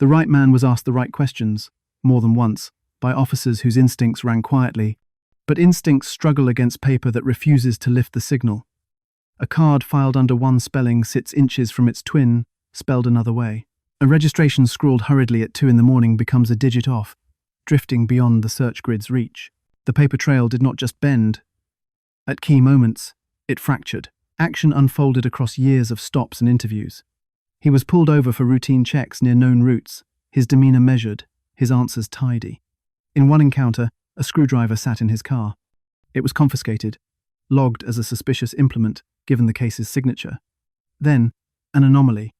A: The right man was asked the right questions, more than once, by officers whose instincts rang quietly, but instincts struggle against paper that refuses to lift the signal. A card filed under one spelling sits inches from its twin, spelled another way. A registration scrawled hurriedly at 2 a.m. becomes a digit off, drifting beyond the search grid's reach. The paper trail did not just bend. At key moments, it fractured. Action unfolded across years of stops and interviews. He was pulled over for routine checks near known routes, his demeanor measured, his answers tidy. In one encounter, a screwdriver sat in his car. It was confiscated, logged as a suspicious implement, given the case's signature. Then, an anomaly.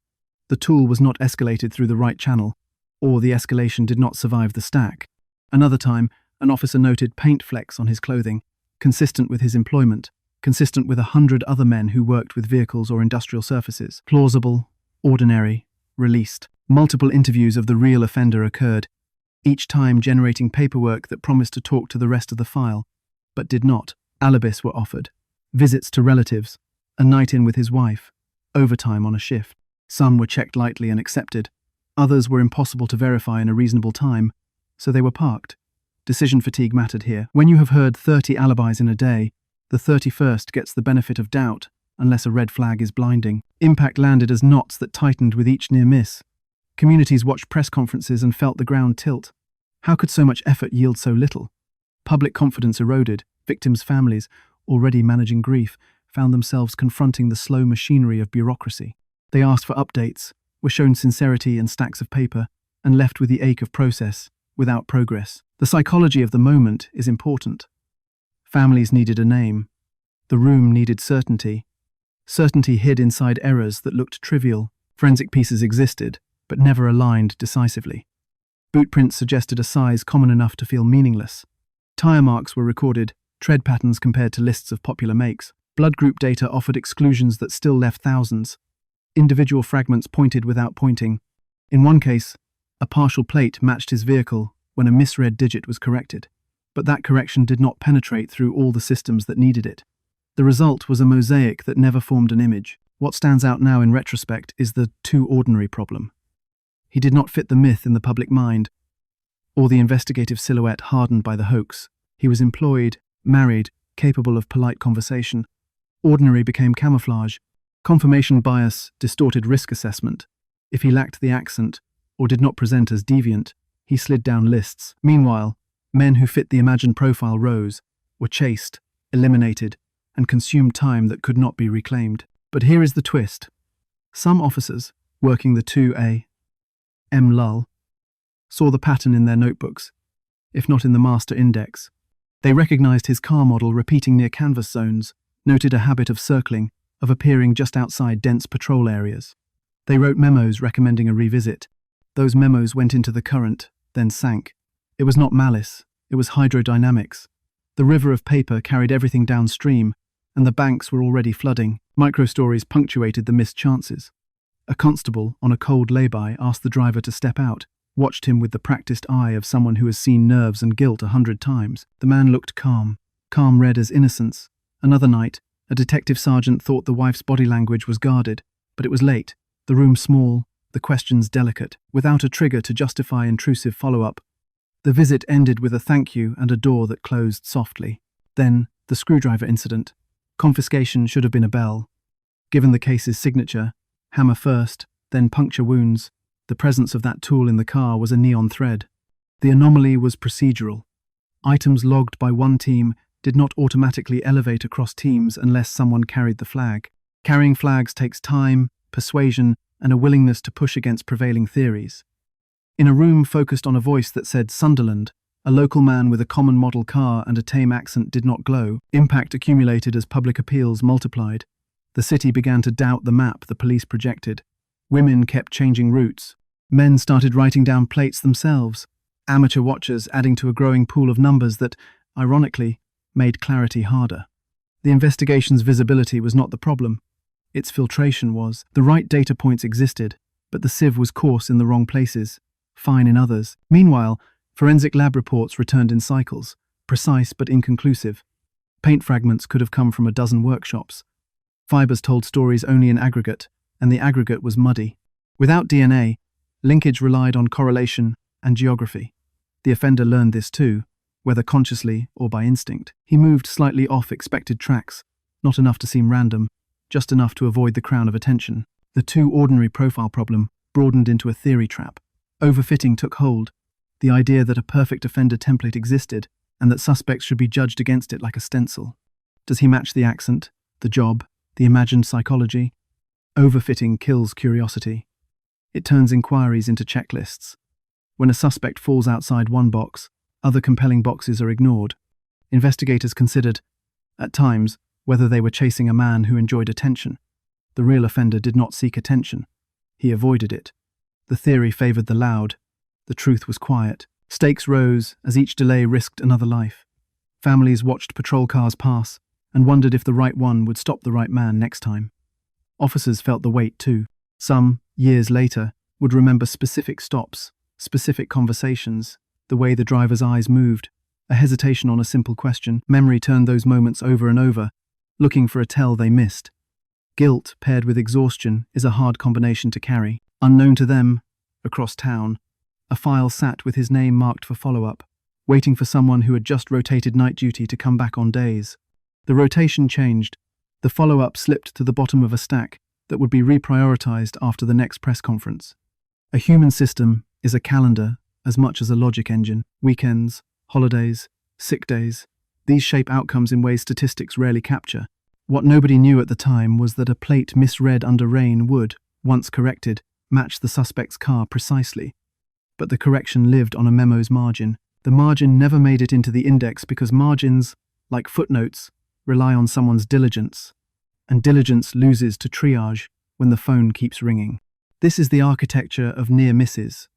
A: The tool was not escalated through the right channel, or the escalation did not survive the stack. Another time, an officer noted paint flecks on his clothing, consistent with his employment, consistent with 100 other men who worked with vehicles or industrial surfaces. Plausible, ordinary, released. Multiple interviews of the real offender occurred, each time generating paperwork that promised to talk to the rest of the file, but did not. Alibis were offered. Visits to relatives, a night in with his wife, overtime on a shift. Some were checked lightly and accepted. Others were impossible to verify in a reasonable time, so they were parked. Decision fatigue mattered here. When you have heard 30 alibis in a day, the 31st gets the benefit of doubt, unless a red flag is blinding. Impact landed as knots that tightened with each near miss. Communities watched press conferences and felt the ground tilt. How could so much effort yield so little? Public confidence eroded. Victims' families, already managing grief, found themselves confronting the slow machinery of bureaucracy. They asked for updates, were shown sincerity and stacks of paper, and left with the ache of process, without progress. The psychology of the moment is important. Families needed a name. The room needed certainty. Certainty hid inside errors that looked trivial. Forensic pieces existed, but never aligned decisively. Boot prints suggested a size common enough to feel meaningless. Tire marks were recorded, tread patterns compared to lists of popular makes. Blood group data offered exclusions that still left thousands. Individual fragments pointed without pointing. In one case, a partial plate matched his vehicle when a misread digit was corrected, but that correction did not penetrate through all the systems that needed it. The result was a mosaic that never formed an image. What stands out now in retrospect is the too ordinary problem. He did not fit the myth in the public mind, or the investigative silhouette hardened by the hoax. He was employed, married, capable of polite conversation. Ordinary became camouflage. Confirmation bias distorted risk assessment. If he lacked the accent, or did not present as deviant, he slid down lists. Meanwhile, men who fit the imagined profile rose, were chased, eliminated, and consumed time that could not be reclaimed. But here is the twist. Some officers, working the 2A, M. Lull, saw the pattern in their notebooks, if not in the master index. They recognized his car model repeating near canvas zones, noted a habit of circling, of appearing just outside dense patrol areas. They wrote memos recommending a revisit. Those memos went into the current, then sank. It was not malice, it was hydrodynamics. The river of paper carried everything downstream, and the banks were already flooding. Microstories punctuated the missed chances. A constable, on a cold lay-by, asked the driver to step out, watched him with the practiced eye of someone who has seen nerves and guilt 100 times. The man looked calm read as innocence. Another night, a detective sergeant thought the wife's body language was guarded, but it was late, the room small, the questions delicate. Without a trigger to justify intrusive follow-up, the visit ended with a thank you and a door that closed softly. Then, the screwdriver incident. Confiscation should have been a bell. Given the case's signature, hammer first, then puncture wounds, the presence of that tool in the car was a neon thread. The anomaly was procedural. Items logged by one team did not automatically elevate across teams unless someone carried the flag. Carrying flags takes time, persuasion, and a willingness to push against prevailing theories. In a room focused on a voice that said Sunderland, a local man with a common model car and a tame accent did not glow. Impact accumulated as public appeals multiplied. The city began to doubt the map the police projected. Women kept changing routes. Men started writing down plates themselves. Amateur watchers adding to a growing pool of numbers that, ironically, made clarity harder. The investigation's visibility was not the problem. Its filtration was. The right data points existed, but the sieve was coarse in the wrong places, fine in others. Meanwhile, forensic lab reports returned in cycles, precise but inconclusive. Paint fragments could have come from a dozen workshops. Fibers told stories only in aggregate, and the aggregate was muddy. Without DNA, linkage relied on correlation and geography. The offender learned this too, whether consciously or by instinct. He moved slightly off expected tracks, not enough to seem random, just enough to avoid the crown of attention. The too ordinary profile problem broadened into a theory trap. Overfitting took hold, the idea that a perfect offender template existed and that suspects should be judged against it like a stencil. Does he match the accent, the job, the imagined psychology? Overfitting kills curiosity. It turns inquiries into checklists. When a suspect falls outside one box, other compelling boxes are ignored. Investigators considered, at times, whether they were chasing a man who enjoyed attention. The real offender did not seek attention. He avoided it. The theory favored the loud. The truth was quiet. Stakes rose as each delay risked another life. Families watched patrol cars pass and wondered if the right one would stop the right man next time. Officers felt the weight too. Some, years later, would remember specific stops, specific conversations, the way the driver's eyes moved, a hesitation on a simple question. Memory turned those moments over and over, looking for a tell they missed. Guilt paired with exhaustion is a hard combination to carry. Unknown to them, across town, a file sat with his name marked for follow-up, waiting for someone who had just rotated night duty to come back on days. The rotation changed. The follow-up slipped to the bottom of a stack that would be reprioritized after the next press conference. A human system is a calendar as much as a logic engine. Weekends, holidays, sick days, these shape outcomes in ways statistics rarely capture. What nobody knew at the time was that a plate misread under rain would, once corrected, match the suspect's car precisely. But the correction lived on a memo's margin. The margin never made it into the index because margins, like footnotes, rely on someone's diligence, and diligence loses to triage when the phone keeps ringing. This is the architecture of near misses.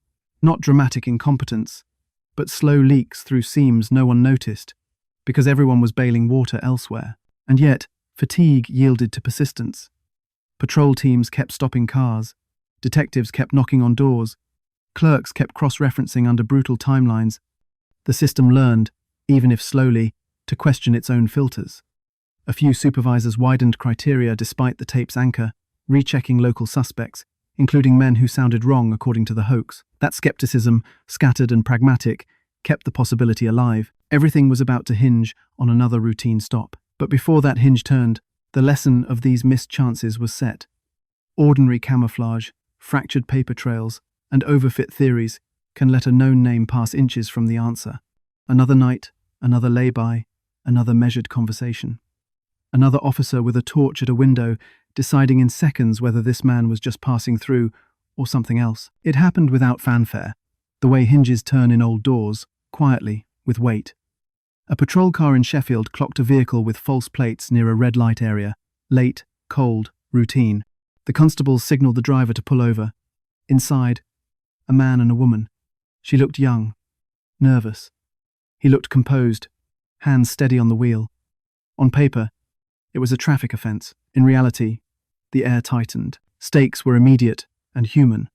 A: Not dramatic incompetence, but slow leaks through seams no one noticed, because everyone was bailing water elsewhere. And yet, fatigue yielded to persistence. Patrol teams kept stopping cars, detectives kept knocking on doors, clerks kept cross-referencing under brutal timelines. The system learned, even if slowly, to question its own filters. A few supervisors widened criteria despite the tape's anchor, rechecking local suspects, including men who sounded wrong according to the hoax. That skepticism, scattered and pragmatic, kept the possibility alive. Everything was about to hinge on another routine stop. But before that hinge turned, the lesson of these missed chances was set. Ordinary camouflage, fractured paper trails, and overfit theories can let a known name pass inches from the answer. Another night, another lay-by, another measured conversation. Another officer with a torch at a window, deciding in seconds whether this man was just passing through or something else. It happened without fanfare, the way hinges turn in old doors, quietly, with weight. A patrol car in Sheffield clocked a vehicle with false plates near a red light area. Late, cold, routine. The constables signaled the driver to pull over. Inside, a man and a woman. She looked young, nervous. He looked composed, hands steady on the wheel. On paper, it was a traffic offence. In reality, the air tightened. Stakes were immediate and human.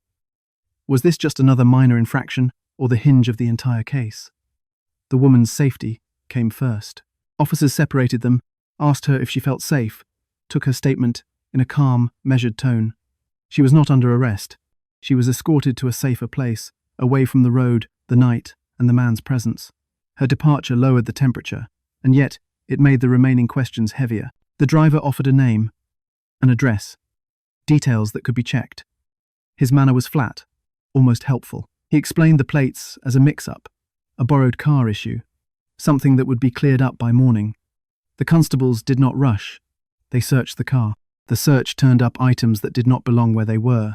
A: Was this just another minor infraction, or the hinge of the entire case? The woman's safety came first. Officers separated them, asked her if she felt safe, took her statement in a calm, measured tone. She was not under arrest. She was escorted to a safer place, away from the road, the night, and the man's presence. Her departure lowered the temperature, and yet it made the remaining questions heavier. The driver offered a name, an address, details that could be checked. His manner was flat, almost helpful. He explained the plates as a mix-up, a borrowed car issue, something that would be cleared up by morning. The constables did not rush. They searched the car. The search turned up items that did not belong where they were,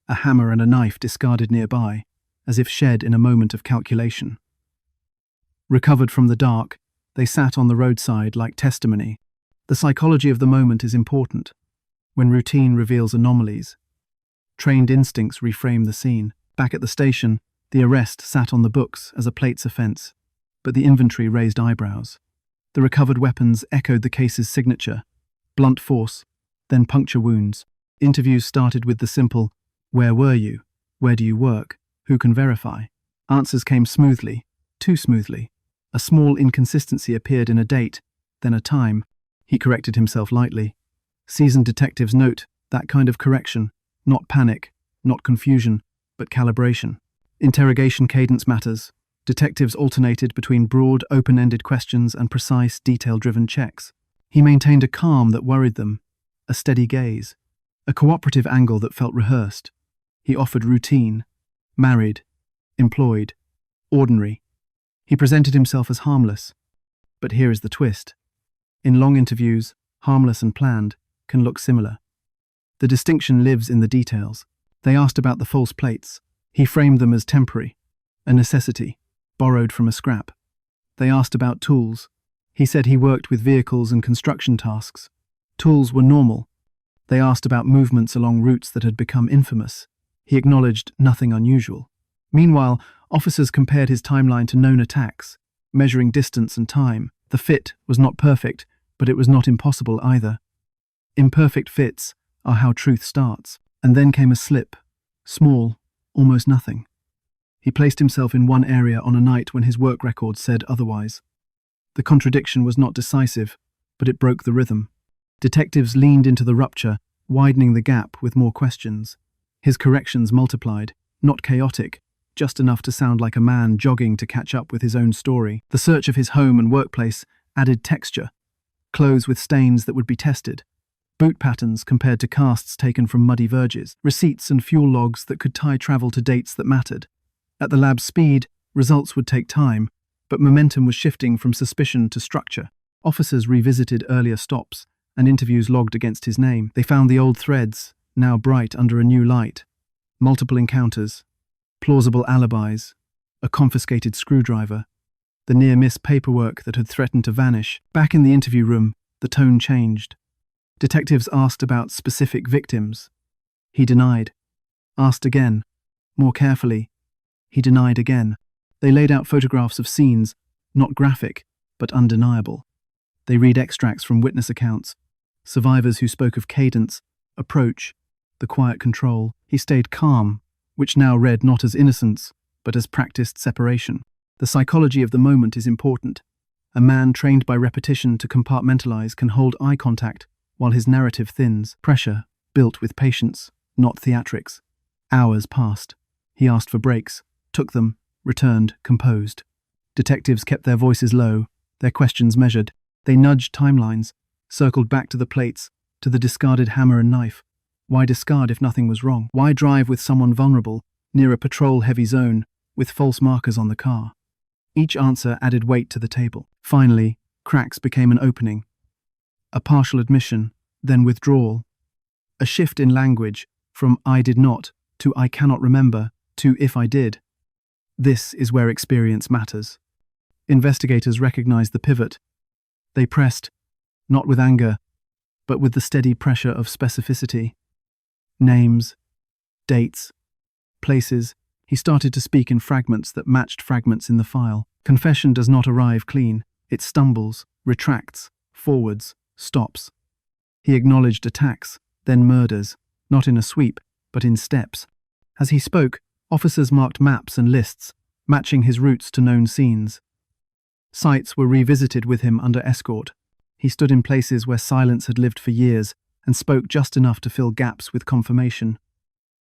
A: a hammer and a knife discarded nearby, as if shed in a moment of calculation. Recovered from the dark, they sat on the roadside like testimony. The psychology of the moment is important. When routine reveals anomalies, trained instincts reframe the scene. Back at the station, the arrest sat on the books as a plates offence, but the inventory raised eyebrows. The recovered weapons echoed the case's signature, blunt force, then puncture wounds. Interviews started with the simple, "Where were you? Where do you work? Who can verify?" Answers came smoothly, too smoothly. A small inconsistency appeared in a date, then a time. He corrected himself lightly. Seasoned detectives note that kind of correction, not panic, not confusion, but calibration. Interrogation cadence matters. Detectives alternated between broad, open-ended questions and precise, detail-driven checks. He maintained a calm that worried them, a steady gaze, a cooperative angle that felt rehearsed. He offered routine, married, employed, ordinary. He presented himself as harmless. But here is the twist. In long interviews, harmless and planned can look similar. The distinction lives in the details. They asked about the false plates. He framed them as temporary, a necessity, borrowed from a scrap. They asked about tools. He said he worked with vehicles and construction tasks. Tools were normal. They asked about movements along routes that had become infamous. He acknowledged nothing unusual. Meanwhile, officers compared his timeline to known attacks, measuring distance and time. The fit was not perfect, but it was not impossible either. Imperfect fits are how truth starts. And then came a slip, small, almost nothing. He placed himself in one area on a night when his work record said otherwise. The contradiction was not decisive, but it broke the rhythm. Detectives leaned into the rupture, widening the gap with more questions. His corrections multiplied, not chaotic, just enough to sound like a man jogging to catch up with his own story. The search of his home and workplace added texture. Clothes with stains that would be tested. Boot patterns compared to casts taken from muddy verges. Receipts and fuel logs that could tie travel to dates that mattered. At the lab's speed, results would take time, but momentum was shifting from suspicion to structure. Officers revisited earlier stops and interviews logged against his name. They found the old threads, now bright under a new light. Multiple encounters, plausible alibis, a confiscated screwdriver, the near-miss paperwork that had threatened to vanish. Back in the interview room, the tone changed. Detectives asked about specific victims. He denied. Asked again, more carefully. He denied again. They laid out photographs of scenes, not graphic, but undeniable. They read extracts from witness accounts, survivors who spoke of cadence, approach, the quiet control. He stayed calm, which now read not as innocence, but as practiced separation. The psychology of the moment is important. A man trained by repetition to compartmentalize can hold eye contact while his narrative thins. Pressure, built with patience, not theatrics. Hours passed. He asked for breaks, took them, returned, composed. Detectives kept their voices low, their questions measured. They nudged timelines, circled back to the plates, to the discarded hammer and knife. Why discard if nothing was wrong? Why drive with someone vulnerable, near a patrol-heavy zone, with false markers on the car? Each answer added weight to the table. Finally, cracks became an opening. A partial admission, then withdrawal. A shift in language, from "I did not" to "I cannot remember" to "if I did." This is where experience matters. Investigators recognized the pivot. They pressed, not with anger, but with the steady pressure of specificity. Names, dates, places. He started to speak in fragments that matched fragments in the file. Confession does not arrive clean. It stumbles, retracts, forwards, stops. He acknowledged attacks, then murders, not in a sweep, but in steps. As he spoke, officers marked maps and lists, matching his routes to known scenes. Sites were revisited with him under escort. He stood in places where silence had lived for years and spoke just enough to fill gaps with confirmation.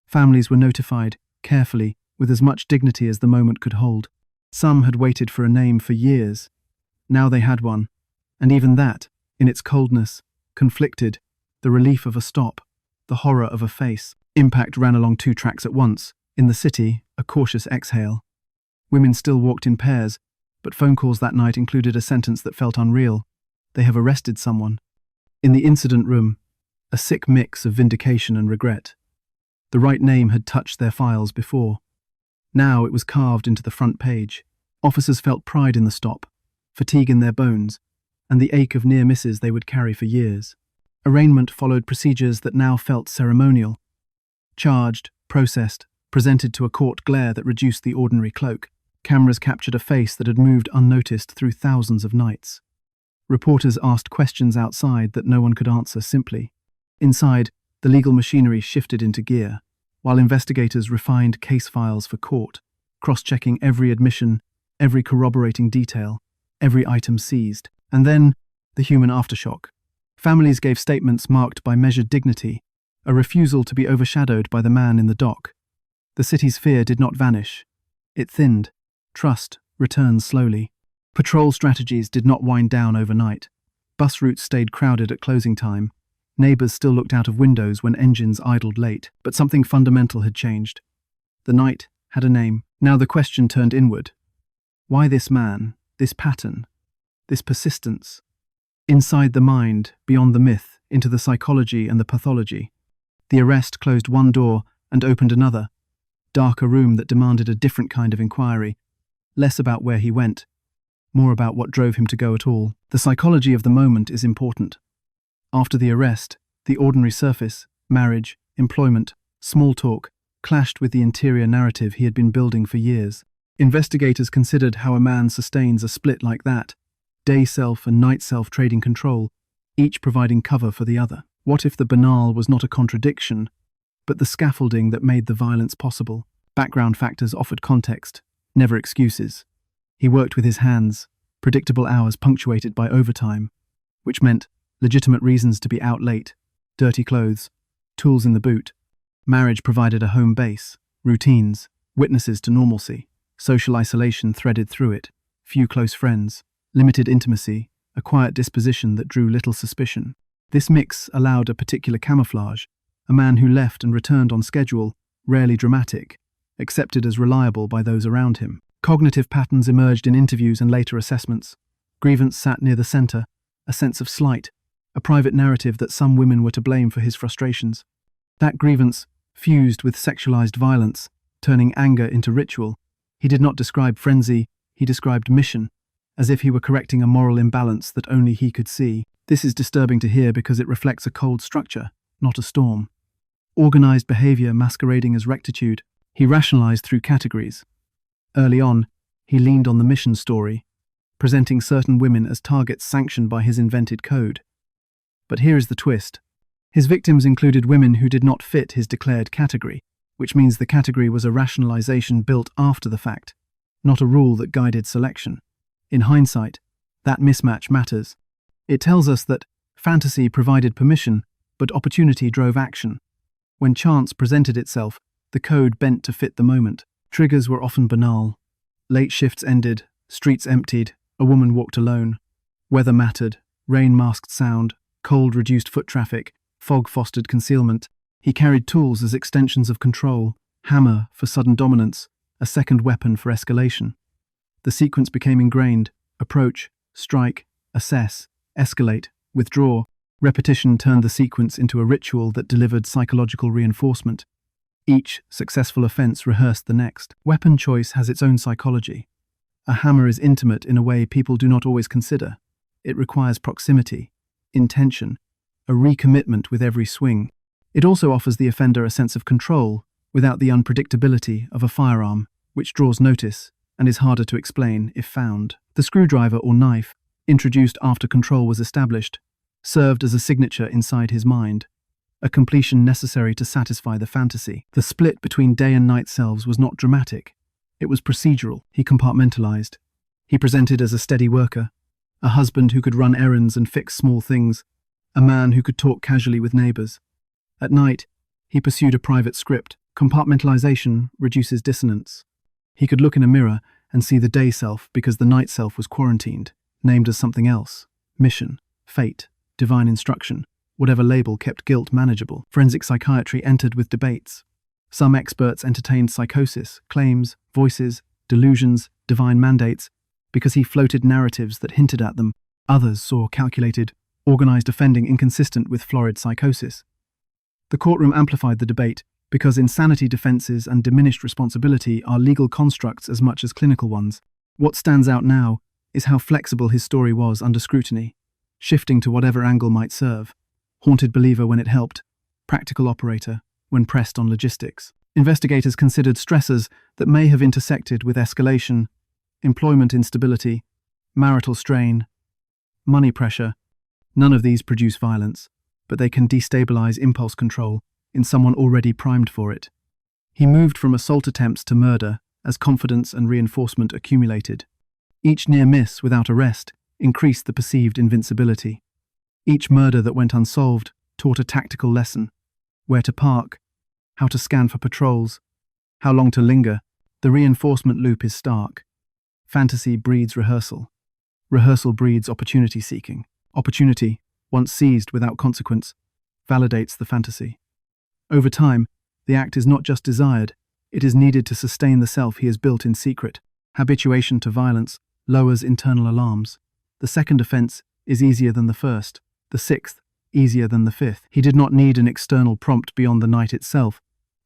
A: Families were notified, carefully, with as much dignity as the moment could hold. Some had waited for a name for years. Now they had one, and even that, in its coldness, conflicted, the relief of a stop, the horror of a face. Impact ran along two tracks at once. In the city, a cautious exhale. Women still walked in pairs, but phone calls that night included a sentence that felt unreal. They have arrested someone. In the incident room, a sick mix of vindication and regret. The right name had touched their files before. Now it was carved into the front page. Officers felt pride in the stop, fatigue in their bones, and the ache of near misses they would carry for years. Arraignment followed procedures that now felt ceremonial. Charged, processed, presented to a court glare that reduced the ordinary cloak. Cameras captured a face that had moved unnoticed through thousands of nights. Reporters asked questions outside that no one could answer simply. Inside, the legal machinery shifted into gear, while investigators refined case files for court, cross-checking every admission, every corroborating detail, every item seized. And then, the human aftershock. Families gave statements marked by measured dignity, a refusal to be overshadowed by the man in the dock. The city's fear did not vanish. It thinned. Trust returned slowly. Patrol strategies did not wind down overnight. Bus routes stayed crowded at closing time. Neighbors still looked out of windows when engines idled late, but something fundamental had changed. The night had a name. Now the question turned inward. Why this man, this pattern, this persistence? Inside the mind, beyond the myth, into the psychology and the pathology. The arrest closed one door and opened another. Darker room that demanded a different kind of inquiry. Less about where he went, more about what drove him to go at all. The psychology of the moment is important. After the arrest, the ordinary surface, marriage, employment, small talk, clashed with the interior narrative he had been building for years. Investigators considered how a man sustains a split like that, day self and night self trading control, each providing cover for the other. What if the banal was not a contradiction, but the scaffolding that made the violence possible? Background factors offered context, never excuses. He worked with his hands, predictable hours punctuated by overtime, which meant legitimate reasons to be out late, dirty clothes, tools in the boot. Marriage provided a home base, routines, witnesses to normalcy, social isolation threaded through it, few close friends, limited intimacy, a quiet disposition that drew little suspicion. This mix allowed a particular camouflage, a man who left and returned on schedule, rarely dramatic, accepted as reliable by those around him. Cognitive patterns emerged in interviews and later assessments. Grievance sat near the center, a sense of slight, a private narrative that some women were to blame for his frustrations. That grievance fused with sexualized violence, turning anger into ritual. He did not describe frenzy, he described mission, as if he were correcting a moral imbalance that only he could see. This is disturbing to hear because it reflects a cold structure, not a storm. Organized behavior masquerading as rectitude, he rationalized through categories. Early on, he leaned on the mission story, presenting certain women as targets sanctioned by his invented code. But here is the twist. His victims included women who did not fit his declared category, which means the category was a rationalization built after the fact, not a rule that guided selection. In hindsight, that mismatch matters. It tells us that fantasy provided permission, but opportunity drove action. When chance presented itself, the code bent to fit the moment. Triggers were often banal. Late shifts ended, streets emptied, a woman walked alone. Weather mattered, rain masked sound, cold reduced foot traffic, fog fostered concealment. He carried tools as extensions of control, hammer for sudden dominance, a second weapon for escalation. The sequence became ingrained: approach, strike, assess, escalate, withdraw. Repetition turned the sequence into a ritual that delivered psychological reinforcement. Each successful offense rehearsed the next. Weapon choice has its own psychology. A hammer is intimate in a way people do not always consider. It requires proximity, intention, a recommitment with every swing. It also offers the offender a sense of control without the unpredictability of a firearm, which draws notice and is harder to explain if found. The screwdriver or knife, introduced after control was established, served as a signature inside his mind, a completion necessary to satisfy the fantasy. The split between day and night selves was not dramatic. It was procedural. He compartmentalized. He presented as a steady worker, a husband who could run errands and fix small things, a man who could talk casually with neighbors. At night, he pursued a private script. Compartmentalization reduces dissonance. He could look in a mirror and see the day self because the night self was quarantined, named as something else: mission, fate, divine instruction. Whatever label kept guilt manageable. Forensic psychiatry entered with debates. Some experts entertained psychosis, claims, voices, delusions, divine mandates, because he floated narratives that hinted at them. Others saw calculated, organized offending inconsistent with florid psychosis. The courtroom amplified the debate because insanity defenses and diminished responsibility are legal constructs as much as clinical ones. What stands out now is how flexible his story was under scrutiny, shifting to whatever angle might serve. Haunted believer when it helped, practical operator when pressed on logistics. Investigators considered stressors that may have intersected with escalation: employment instability, marital strain, money pressure. None of these produce violence, but they can destabilize impulse control in someone already primed for it. He moved from assault attempts to murder as confidence and reinforcement accumulated. Each near miss without arrest increased the perceived invincibility. Each murder that went unsolved taught a tactical lesson: where to park, how to scan for patrols, how long to linger. The reinforcement loop is stark. Fantasy breeds rehearsal. Rehearsal breeds opportunity seeking. Opportunity, once seized without consequence, validates the fantasy. Over time, the act is not just desired, it is needed to sustain the self he has built in secret. Habituation to violence lowers internal alarms. The second offense is easier than the first. The sixth, easier than the fifth. He did not need an external prompt beyond the night itself.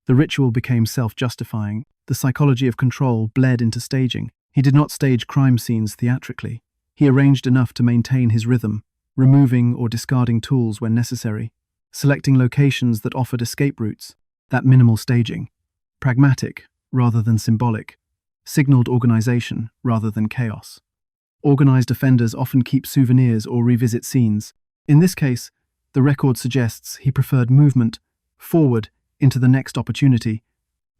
A: The ritual became self-justifying. The psychology of control bled into staging. He did not stage crime scenes theatrically. He arranged enough to maintain his rhythm, removing or discarding tools when necessary, selecting locations that offered escape routes. That minimal staging, pragmatic rather than symbolic, signaled organization rather than chaos. Organized offenders often keep souvenirs or revisit scenes. In this case, the record suggests he preferred movement forward into the next opportunity,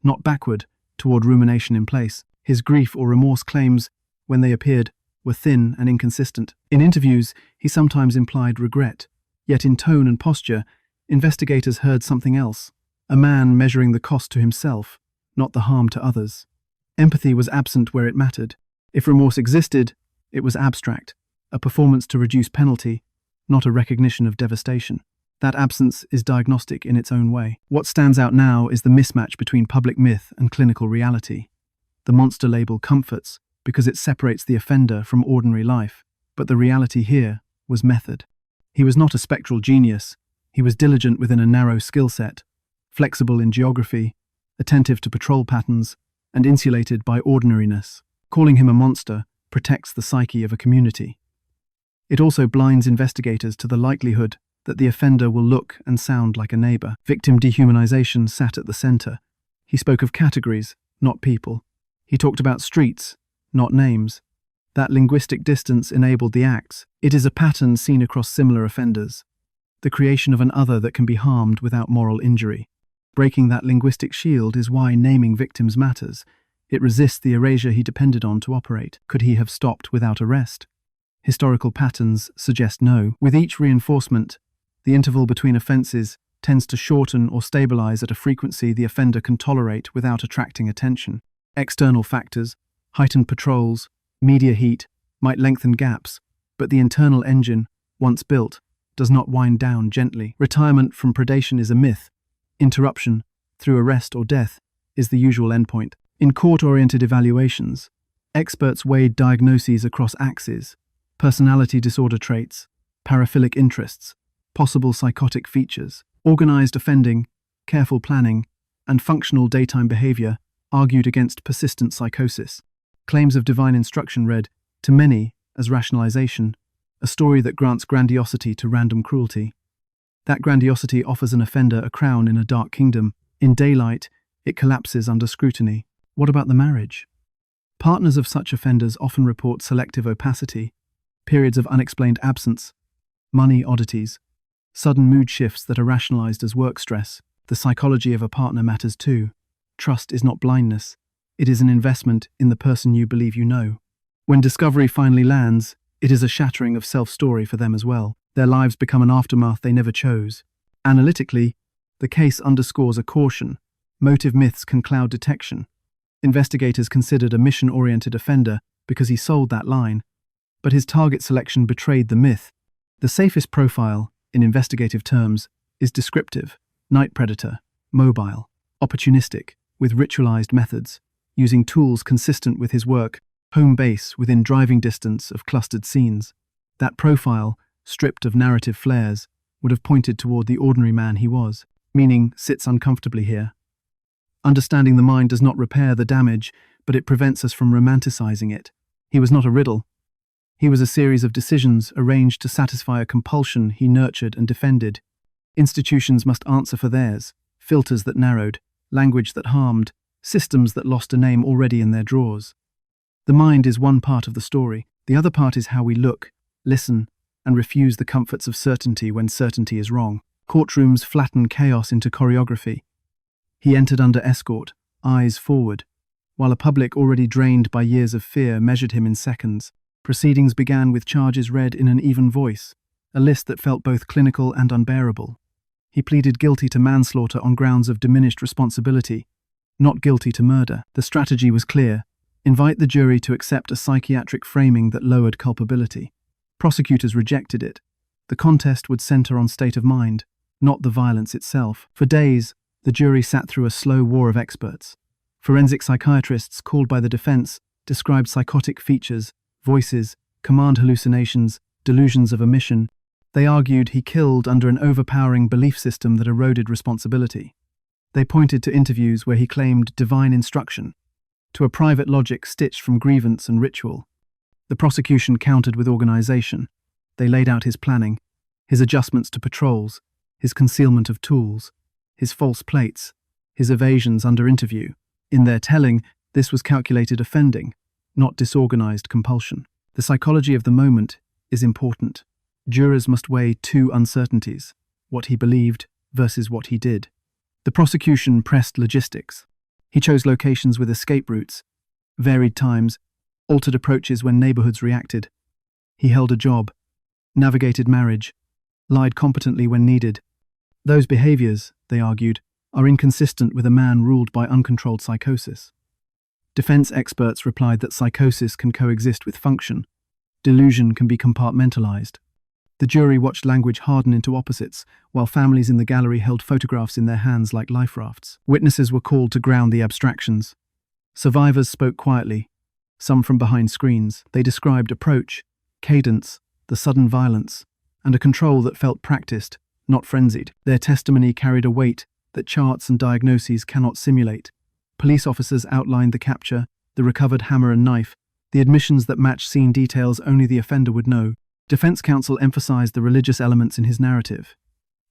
A: not backward, toward rumination in place. His grief or remorse claims, when they appeared, were thin and inconsistent. In interviews, he sometimes implied regret, yet in tone and posture, investigators heard something else, a man measuring the cost to himself, not the harm to others. Empathy was absent where it mattered. If remorse existed, it was abstract, a performance to reduce penalty, not a recognition of devastation. That absence is diagnostic in its own way. What stands out now is the mismatch between public myth and clinical reality. The monster label comforts because it separates the offender from ordinary life, but the reality here was method. He was not a spectral genius. He was diligent within a narrow skill set, flexible in geography, attentive to patrol patterns, and insulated by ordinariness. Calling him a monster protects the psyche of a community. It also blinds investigators to the likelihood that the offender will look and sound like a neighbor. Victim dehumanization sat at the center. He spoke of categories, not people. He talked about streets, not names. That linguistic distance enabled the acts. It is a pattern seen across similar offenders. The creation of an other that can be harmed without moral injury. Breaking that linguistic shield is why naming victims matters. It resists the erasure he depended on to operate. Could he have stopped without arrest? Historical patterns suggest no. With each reinforcement, the interval between offences tends to shorten or stabilize at a frequency the offender can tolerate without attracting attention. External factors, heightened patrols, media heat, might lengthen gaps, but the internal engine, once built, does not wind down gently. Retirement from predation is a myth. Interruption, through arrest or death, is the usual endpoint. In court-oriented evaluations, experts weighed diagnoses across axes, personality disorder traits, paraphilic interests, possible psychotic features. Organized offending, careful planning, and functional daytime behavior argued against persistent psychosis. Claims of divine instruction read, to many, as rationalization, a story that grants grandiosity to random cruelty. That grandiosity offers an offender a crown in a dark kingdom. In daylight, it collapses under scrutiny. What about the marriage? Partners of such offenders often report selective opacity, periods of unexplained absence, money oddities, sudden mood shifts that are rationalized as work stress. The psychology of a partner matters too. Trust is not blindness. It is an investment in the person you believe you know. When discovery finally lands, it is a shattering of self-story for them as well. Their lives become an aftermath they never chose. Analytically, the case underscores a caution. Motive myths can cloud detection. Investigators considered a mission-oriented offender because he sold that line, but his target selection betrayed the myth. The safest profile, in investigative terms, is descriptive, night predator, mobile, opportunistic, with ritualized methods, using tools consistent with his work, home base within driving distance of clustered scenes. That profile, stripped of narrative flares, would have pointed toward the ordinary man he was, meaning sits uncomfortably here. Understanding the mind does not repair the damage, but it prevents us from romanticizing it. He was not a riddle. He was a series of decisions arranged to satisfy a compulsion he nurtured and defended. Institutions must answer for theirs, filters that narrowed, language that harmed, systems that lost a name already in their drawers. The mind is one part of the story. The other part is how we look, listen, and refuse the comforts of certainty when certainty is wrong. Courtrooms flatten chaos into choreography. He entered under escort, eyes forward, while a public already drained by years of fear measured him in seconds. Proceedings began with charges read in an even voice, a list that felt both clinical and unbearable. He pleaded guilty to manslaughter on grounds of diminished responsibility, not guilty to murder. The strategy was clear: invite the jury to accept a psychiatric framing that lowered culpability. Prosecutors rejected it. The contest would center on state of mind, not the violence itself. For days, the jury sat through a slow war of experts. Forensic psychiatrists called by the defense described psychotic features, voices, command hallucinations, delusions of omission. They argued he killed under an overpowering belief system that eroded responsibility. They pointed to interviews where he claimed divine instruction, to a private logic stitched from grievance and ritual. The prosecution countered with organization. They laid out his planning, his adjustments to patrols, his concealment of tools, his false plates, his evasions under interview. In their telling, this was calculated offending, not disorganized compulsion. The psychology of the moment is important. Jurors must weigh two uncertainties: what he believed versus what he did. The prosecution pressed logistics. He chose locations with escape routes, varied times, altered approaches when neighborhoods reacted. He held a job, navigated marriage, lied competently when needed. Those behaviors, they argued, are inconsistent with a man ruled by uncontrolled psychosis. Defense experts replied that psychosis can coexist with function. Delusion can be compartmentalized. The jury watched language harden into opposites, while families in the gallery held photographs in their hands like life rafts. Witnesses were called to ground the abstractions. Survivors spoke quietly, some from behind screens. They described approach, cadence, the sudden violence, and a control that felt practiced, not frenzied. Their testimony carried a weight that charts and diagnoses cannot simulate. Police officers outlined the capture, the recovered hammer and knife, the admissions that matched scene details only the offender would know. Defense counsel emphasized the religious elements in his narrative,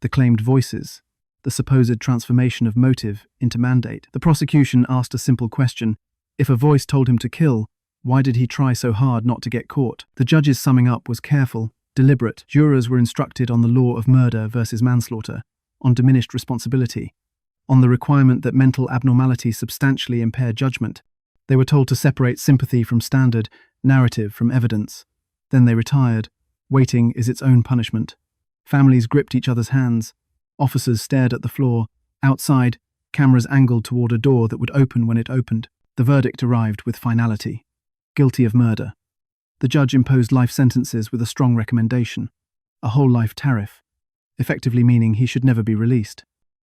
A: the claimed voices, the supposed transformation of motive into mandate. The prosecution asked a simple question: if a voice told him to kill, why did he try so hard not to get caught? The judge's summing up was careful, deliberate. Jurors were instructed on the law of murder versus manslaughter, on diminished responsibility, on the requirement that mental abnormality substantially impair judgment. They were told to separate sympathy from standard, narrative from evidence. Then they retired. Waiting is its own punishment. Families gripped each other's hands. Officers stared at the floor. Outside, cameras angled toward a door that would open when it opened. The verdict arrived with finality. Guilty of murder. The judge imposed life sentences with a strong recommendation, a whole life tariff, effectively meaning he should never be released.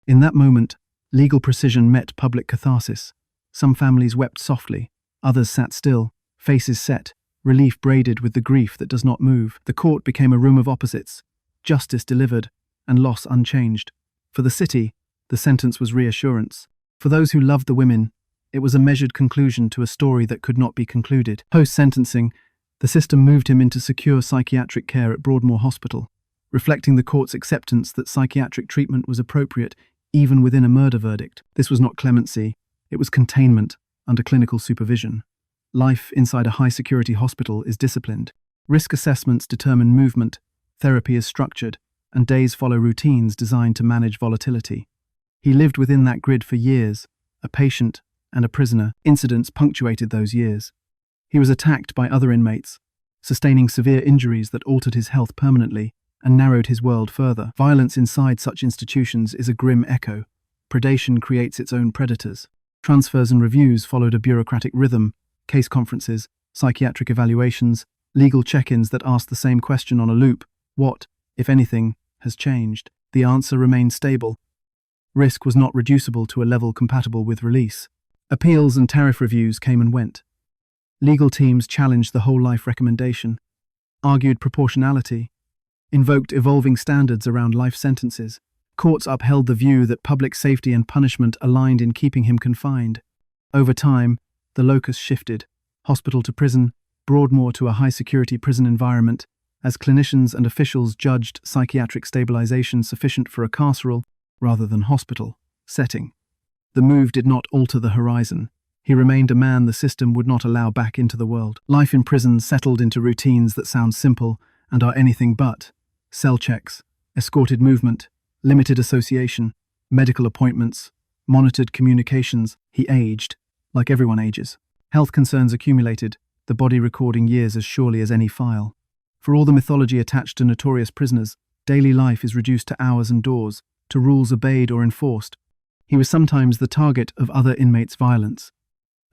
A: In that moment, legal precision met public catharsis. Some families wept softly, others sat still, faces set, relief braided with the grief that does not move. The court became a room of opposites, justice delivered, and loss unchanged. For the city, the sentence was reassurance. For those who loved the women, it was a measured conclusion to a story that could not be concluded. Post-sentencing, the system moved him into secure psychiatric care at Broadmoor Hospital, reflecting the court's acceptance that psychiatric treatment was appropriate even within a murder verdict. This was not clemency, it was containment under clinical supervision. Life inside a high-security hospital is disciplined. Risk assessments determine movement, therapy is structured, and days follow routines designed to manage volatility. He lived within that grid for years, a patient and a prisoner. Incidents punctuated those years. He was attacked by other inmates, sustaining severe injuries that altered his health permanently and narrowed his world further. Violence inside such institutions is a grim echo. Predation creates its own predators. Transfers and reviews followed a bureaucratic rhythm: case conferences, psychiatric evaluations, legal check-ins that asked the same question on a loop: what, if anything, has changed? The answer remained stable. Risk was not reducible to a level compatible with release. Appeals and tariff reviews came and went. Legal teams challenged the whole life recommendation, argued proportionality, invoked evolving standards around life sentences. Courts upheld the view that public safety and punishment aligned in keeping him confined. Over time, the locus shifted, hospital to prison, Broadmoor to a high-security prison environment, as clinicians and officials judged psychiatric stabilization sufficient for a carceral, rather than hospital, setting. The move did not alter the horizon. He remained a man the system would not allow back into the world. Life in prison settled into routines that sound simple and are anything but: cell checks, escorted movement, limited association, medical appointments, monitored communications. He aged, like everyone ages. Health concerns accumulated, the body recording years as surely as any file. For all the mythology attached to notorious prisoners, daily life is reduced to hours and doors, to rules obeyed or enforced. He was sometimes the target of other inmates' violence,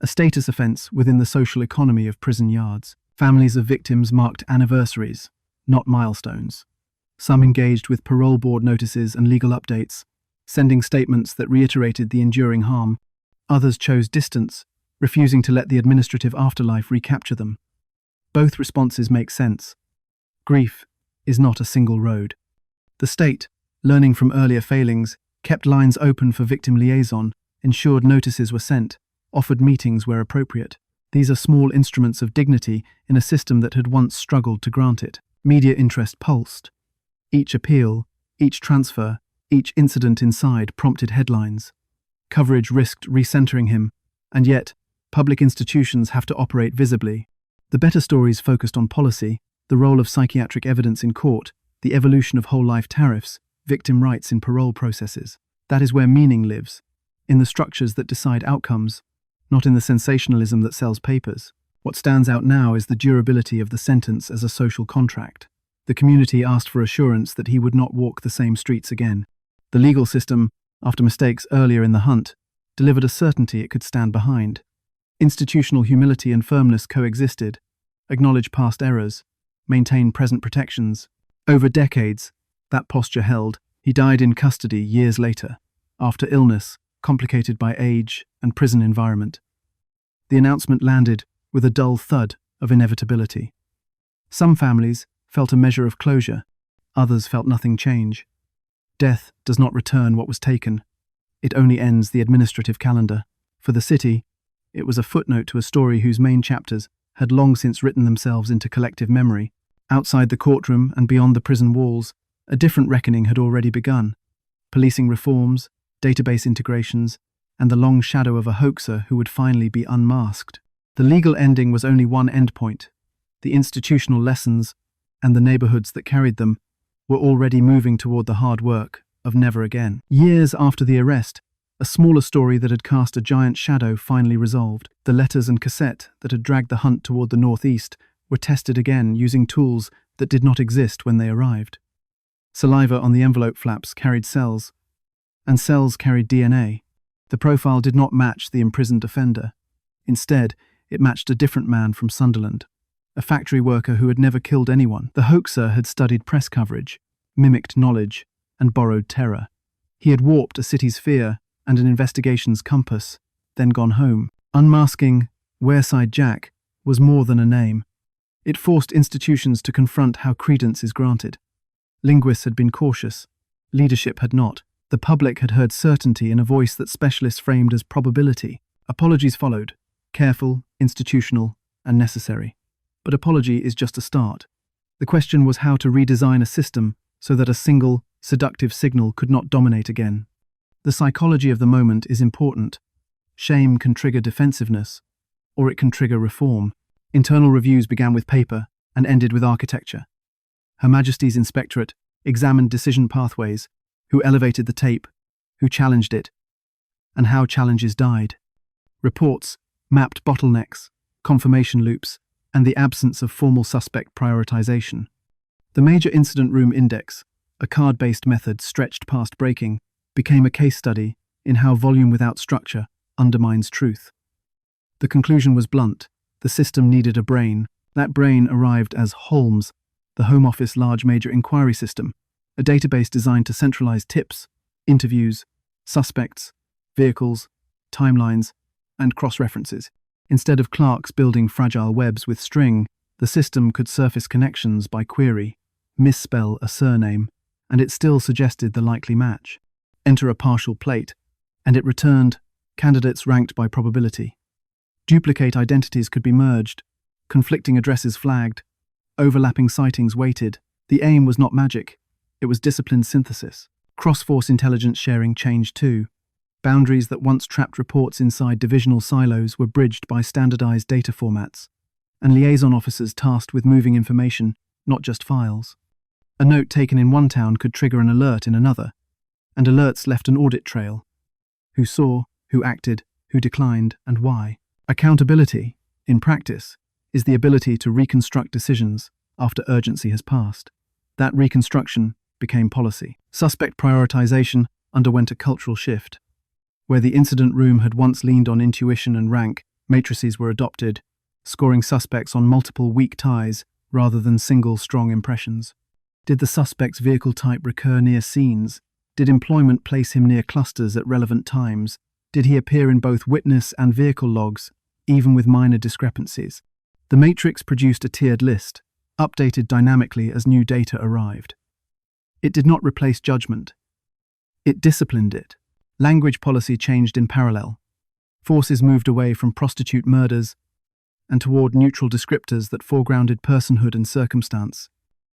A: a status offense within the social economy of prison yards. Families of victims marked anniversaries, not milestones. Some engaged with parole board notices and legal updates, sending statements that reiterated the enduring harm. Others chose distance, refusing to let the administrative afterlife recapture them. Both responses make sense. Grief is not a single road. The state, learning from earlier failings, kept lines open for victim liaison, ensured notices were sent, offered meetings where appropriate. These are small instruments of dignity in a system that had once struggled to grant it. Media interest pulsed. Each appeal, each transfer, each incident inside prompted headlines. Coverage risked recentering him, and yet, public institutions have to operate visibly. The better stories focused on policy, the role of psychiatric evidence in court, the evolution of whole-life tariffs, victim rights in parole processes. That is where meaning lives. in the structures that decide outcomes, not in the sensationalism that sells papers. What stands out now is the durability of the sentence as a social contract. The community asked for assurance that he would not walk the same streets again. The legal system, after mistakes earlier in the hunt, delivered a certainty it could stand behind. Institutional humility and firmness coexisted, acknowledge past errors, maintain present protections. Over decades, that posture held. He died in custody years later, after illness, complicated by age and prison environment. The announcement landed with a dull thud of inevitability. Some families felt a measure of closure, others felt nothing change. Death does not return what was taken. It only ends the administrative calendar. For the city, it was a footnote to a story whose main chapters had long since written themselves into collective memory. Outside the courtroom and beyond the prison walls, a different reckoning had already begun. Policing reforms, database integrations, and the long shadow of a hoaxer who would finally be unmasked. The legal ending was only one endpoint. The institutional lessons and the neighborhoods that carried them were already moving toward the hard work of never again. Years after the arrest, a smaller story that had cast a giant shadow finally resolved. The letters and cassette that had dragged the hunt toward the northeast were tested again using tools that did not exist when they arrived. Saliva on the envelope flaps carried cells, and cells carried DNA. The profile did not match the imprisoned offender. Instead, it matched a different man from Sunderland, a factory worker who had never killed anyone. The hoaxer had studied press coverage, mimicked knowledge, and borrowed terror. He had warped a city's fear and an investigation's compass, then gone home. Unmasking Wareside Jack was more than a name. It forced institutions to confront how credence is granted. Linguists had been cautious. Leadership had not. The public had heard certainty in a voice that specialists framed as probability. Apologies followed, careful, institutional, and necessary. But apology is just a start. The question was how to redesign a system so that a single, seductive signal could not dominate again. The psychology of the moment is important. Shame can trigger defensiveness, or it can trigger reform. Internal reviews began with paper and ended with architecture. Her Majesty's Inspectorate examined decision pathways, who elevated the tape, who challenged it, and how challenges died. Reports mapped bottlenecks, confirmation loops, and the absence of formal suspect prioritization. The Major Incident Room Index, a card-based method stretched past breaking, became a case study in how volume without structure undermines truth. The conclusion was blunt. The system needed a brain. That brain arrived as Holmes, the Home Office Large Major Inquiry System, a database designed to centralize tips, interviews, suspects, vehicles, timelines, and cross-references. Instead of clerks building fragile webs with string, the system could surface connections by query, misspell a surname, and it still suggested the likely match. Enter a partial plate, and it returned candidates ranked by probability. Duplicate identities could be merged, conflicting addresses flagged, overlapping sightings weighted. The aim was not magic, it was disciplined synthesis. Cross-force intelligence sharing changed too. Boundaries that once trapped reports inside divisional silos were bridged by standardized data formats, and liaison officers tasked with moving information, not just files. A note taken in one town could trigger an alert in another, and alerts left an audit trail. Who saw, who acted, who declined, and why. Accountability, in practice, is the ability to reconstruct decisions after urgency has passed. That reconstruction became policy. Suspect prioritization underwent a cultural shift. Where the incident room had once leaned on intuition and rank, matrices were adopted, scoring suspects on multiple weak ties rather than single strong impressions. Did the suspect's vehicle type recur near scenes? Did employment place him near clusters at relevant times? Did he appear in both witness and vehicle logs, even with minor discrepancies? The matrix produced a tiered list, updated dynamically as new data arrived. It did not replace judgment. It disciplined it. Language policy changed in parallel. Forces moved away from prostitute murders and toward neutral descriptors that foregrounded personhood and circumstance.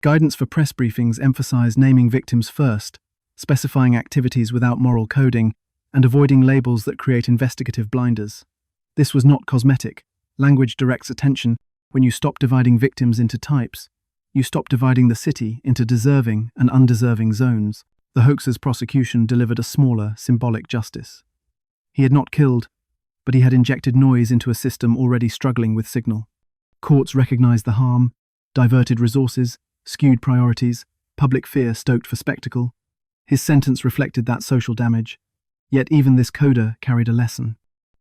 A: Guidance for press briefings emphasized naming victims first, specifying activities without moral coding, and avoiding labels that create investigative blinders. This was not cosmetic. Language directs attention. When you stop dividing victims into types, you stop dividing the city into deserving and undeserving zones. The hoaxer's prosecution delivered a smaller, symbolic justice. He had not killed, but he had injected noise into a system already struggling with signal. Courts recognized the harm, diverted resources, skewed priorities, public fear stoked for spectacle. His sentence reflected that social damage. Yet even this coda carried a lesson.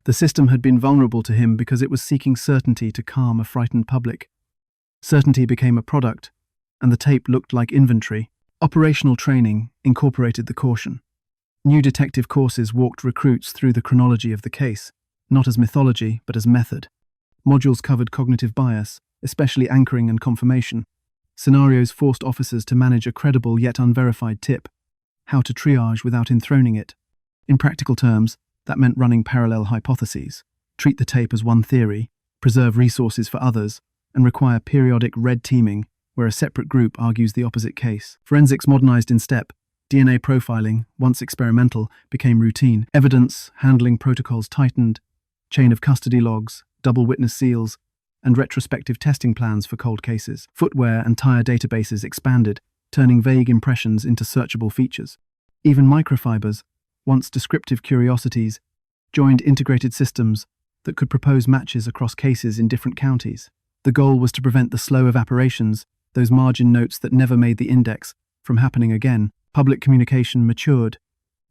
A: The system had been vulnerable to him because it was seeking certainty to calm a frightened public. Certainty became a product, and the tape looked like inventory. Operational training incorporated the caution. New detective courses walked recruits through the chronology of the case, not as mythology, but as method. Modules covered cognitive bias, especially anchoring and confirmation. Scenarios forced officers to manage a credible yet unverified tip, how to triage without enthroning it. In practical terms, that meant running parallel hypotheses, treat the tape as one theory, preserve resources for others, and require periodic red teaming where a separate group argues the opposite case. Forensics modernized in step. DNA profiling, once experimental, became routine. Evidence handling protocols tightened, chain of custody logs, double witness seals, and retrospective testing plans for cold cases. Footwear and tire databases expanded, turning vague impressions into searchable features. Even microfibers, once descriptive curiosities, joined integrated systems that could propose matches across cases in different counties. The goal was to prevent the slow evaporations, those margin notes that never made the index, from happening again. Public communication matured.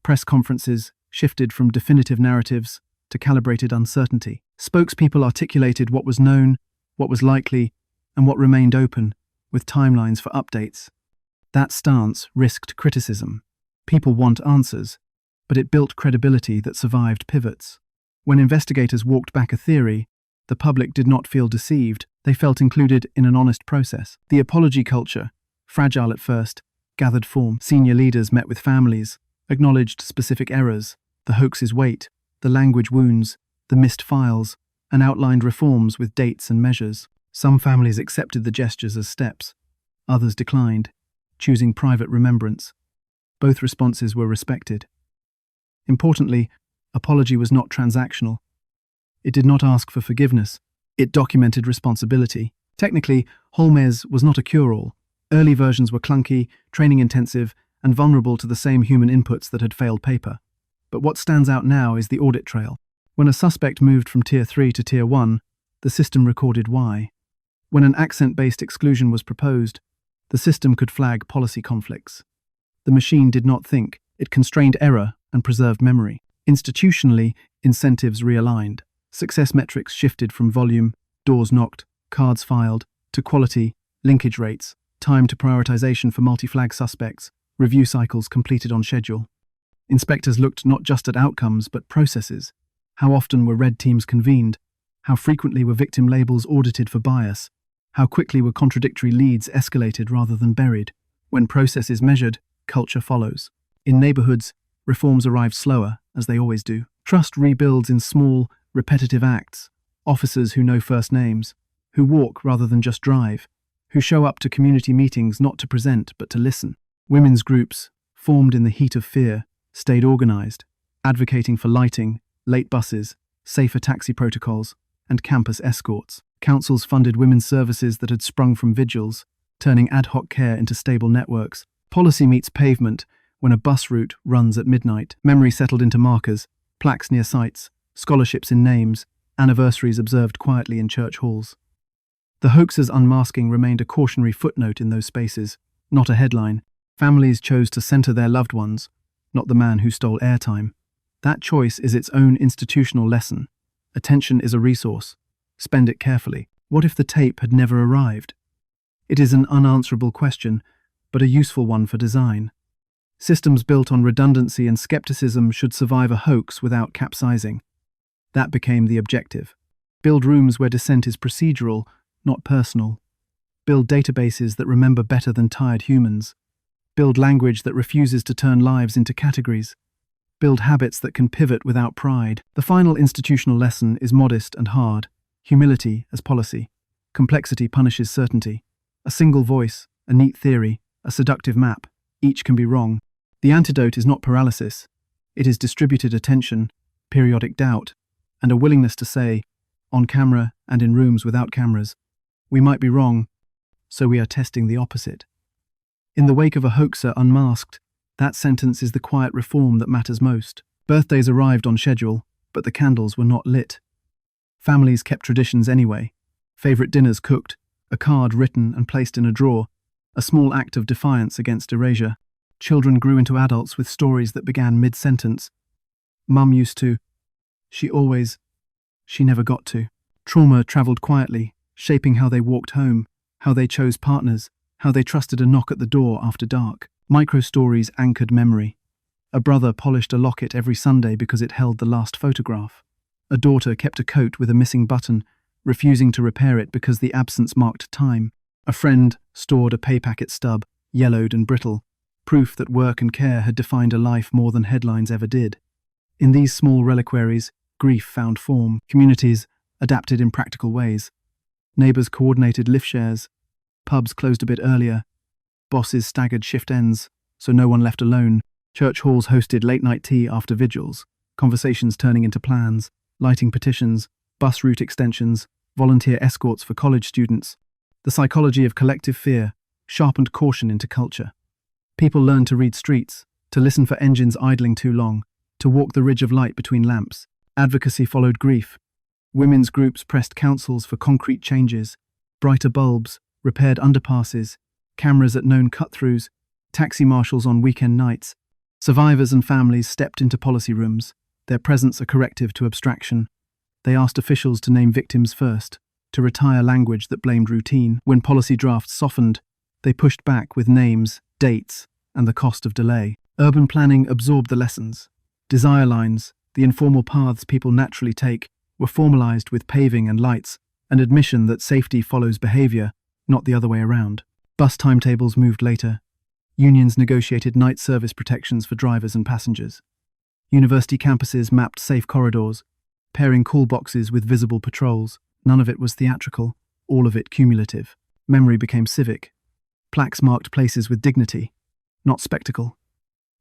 A: Press conferences shifted from definitive narratives to calibrated uncertainty. Spokespeople articulated what was known, what was likely, and what remained open, with timelines for updates. That stance risked criticism. People want answers, but it built credibility that survived pivots. When investigators walked back a theory, the public did not feel deceived. They felt included in an honest process. The apology culture, fragile at first, gathered form. Senior leaders met with families, acknowledged specific errors, the hoax's weight, the language wounds, the missed files, and outlined reforms with dates and measures. Some families accepted the gestures as steps. Others declined, choosing private remembrance. Both responses were respected. Importantly, apology was not transactional. It did not ask for forgiveness. It documented responsibility. Technically, Holmes was not a cure-all. Early versions were clunky, training-intensive, and vulnerable to the same human inputs that had failed paper. But what stands out now is the audit trail. When a suspect moved from Tier 3 to Tier 1, the system recorded why. When an accent-based exclusion was proposed, the system could flag policy conflicts. The machine did not think. It constrained error and preserved memory. Institutionally, incentives realigned. Success metrics shifted from volume, doors knocked, cards filed, to quality, linkage rates, time to prioritization for multi-flag suspects, review cycles completed on schedule. Inspectors looked not just at outcomes but processes. How often were red teams convened? How frequently were victim labels audited for bias? How quickly were contradictory leads escalated rather than buried? When process is measured, culture follows. In neighborhoods, reforms arrive slower, as they always do. Trust rebuilds in small, repetitive acts. Officers who know first names, who walk rather than just drive, who show up to community meetings not to present but to listen. Women's groups, formed in the heat of fear, stayed organized, advocating for lighting, late buses, safer taxi protocols, and campus escorts. Councils funded women's services that had sprung from vigils, turning ad hoc care into stable networks. Policy meets pavement when a bus route runs at midnight. Memory settled into markers, plaques near sites, scholarships in names, anniversaries observed quietly in church halls. The hoaxer's unmasking remained a cautionary footnote in those spaces, not a headline. Families chose to center their loved ones, not the man who stole airtime. That choice is its own institutional lesson. Attention is a resource. Spend it carefully. What if the tape had never arrived? It is an unanswerable question, but a useful one for design. Systems built on redundancy and skepticism should survive a hoax without capsizing. That became the objective. Build rooms where dissent is procedural, not personal. Build databases that remember better than tired humans. Build language that refuses to turn lives into categories. Build habits that can pivot without pride. The final institutional lesson is modest and hard. Humility as policy. Complexity punishes certainty. A single voice, a neat theory, a seductive map. Each can be wrong. The antidote is not paralysis. It is distributed attention, periodic doubt, and a willingness to say, on camera and in rooms without cameras, we might be wrong, so we are testing the opposite. In the wake of a hoaxer unmasked, that sentence is the quiet reform that matters most. Birthdays arrived on schedule, but the candles were not lit. Families kept traditions anyway. Favorite dinners cooked, a card written and placed in a drawer, a small act of defiance against erasure. Children grew into adults with stories that began mid-sentence. Mum used to. She never got to. Trauma travelled quietly, shaping how they walked home, how they chose partners, how they trusted a knock at the door after dark. Micro-stories anchored memory. A brother polished a locket every Sunday because it held the last photograph. A daughter kept a coat with a missing button, refusing to repair it because the absence marked time. A friend stored a pay packet stub, yellowed and brittle, proof that work and care had defined a life more than headlines ever did. In these small reliquaries, grief found form. Communities adapted in practical ways. Neighbours coordinated lift shares. Pubs closed a bit earlier. Bosses staggered shift ends, so no one left alone. Church halls hosted late-night tea after vigils, conversations turning into plans, lighting petitions, bus route extensions, volunteer escorts for college students. The psychology of collective fear sharpened caution into culture. People learned to read streets, to listen for engines idling too long, to walk the ridge of light between lamps. Advocacy followed grief. Women's groups pressed councils for concrete changes, brighter bulbs, repaired underpasses, cameras at known cut-throughs, taxi marshals on weekend nights. Survivors and families stepped into policy rooms, their presence a corrective to abstraction. They asked officials to name victims first, to retire language that blamed routine. When policy drafts softened, they pushed back with names, dates, and the cost of delay. Urban planning absorbed the lessons. Desire lines, the informal paths people naturally take, were formalized with paving and lights, an admission that safety follows behavior, not the other way around. Bus timetables moved later. Unions negotiated night service protections for drivers and passengers. University campuses mapped safe corridors, pairing call boxes with visible patrols. None of it was theatrical, all of it cumulative. Memory became civic. Plaques marked places with dignity, not spectacle.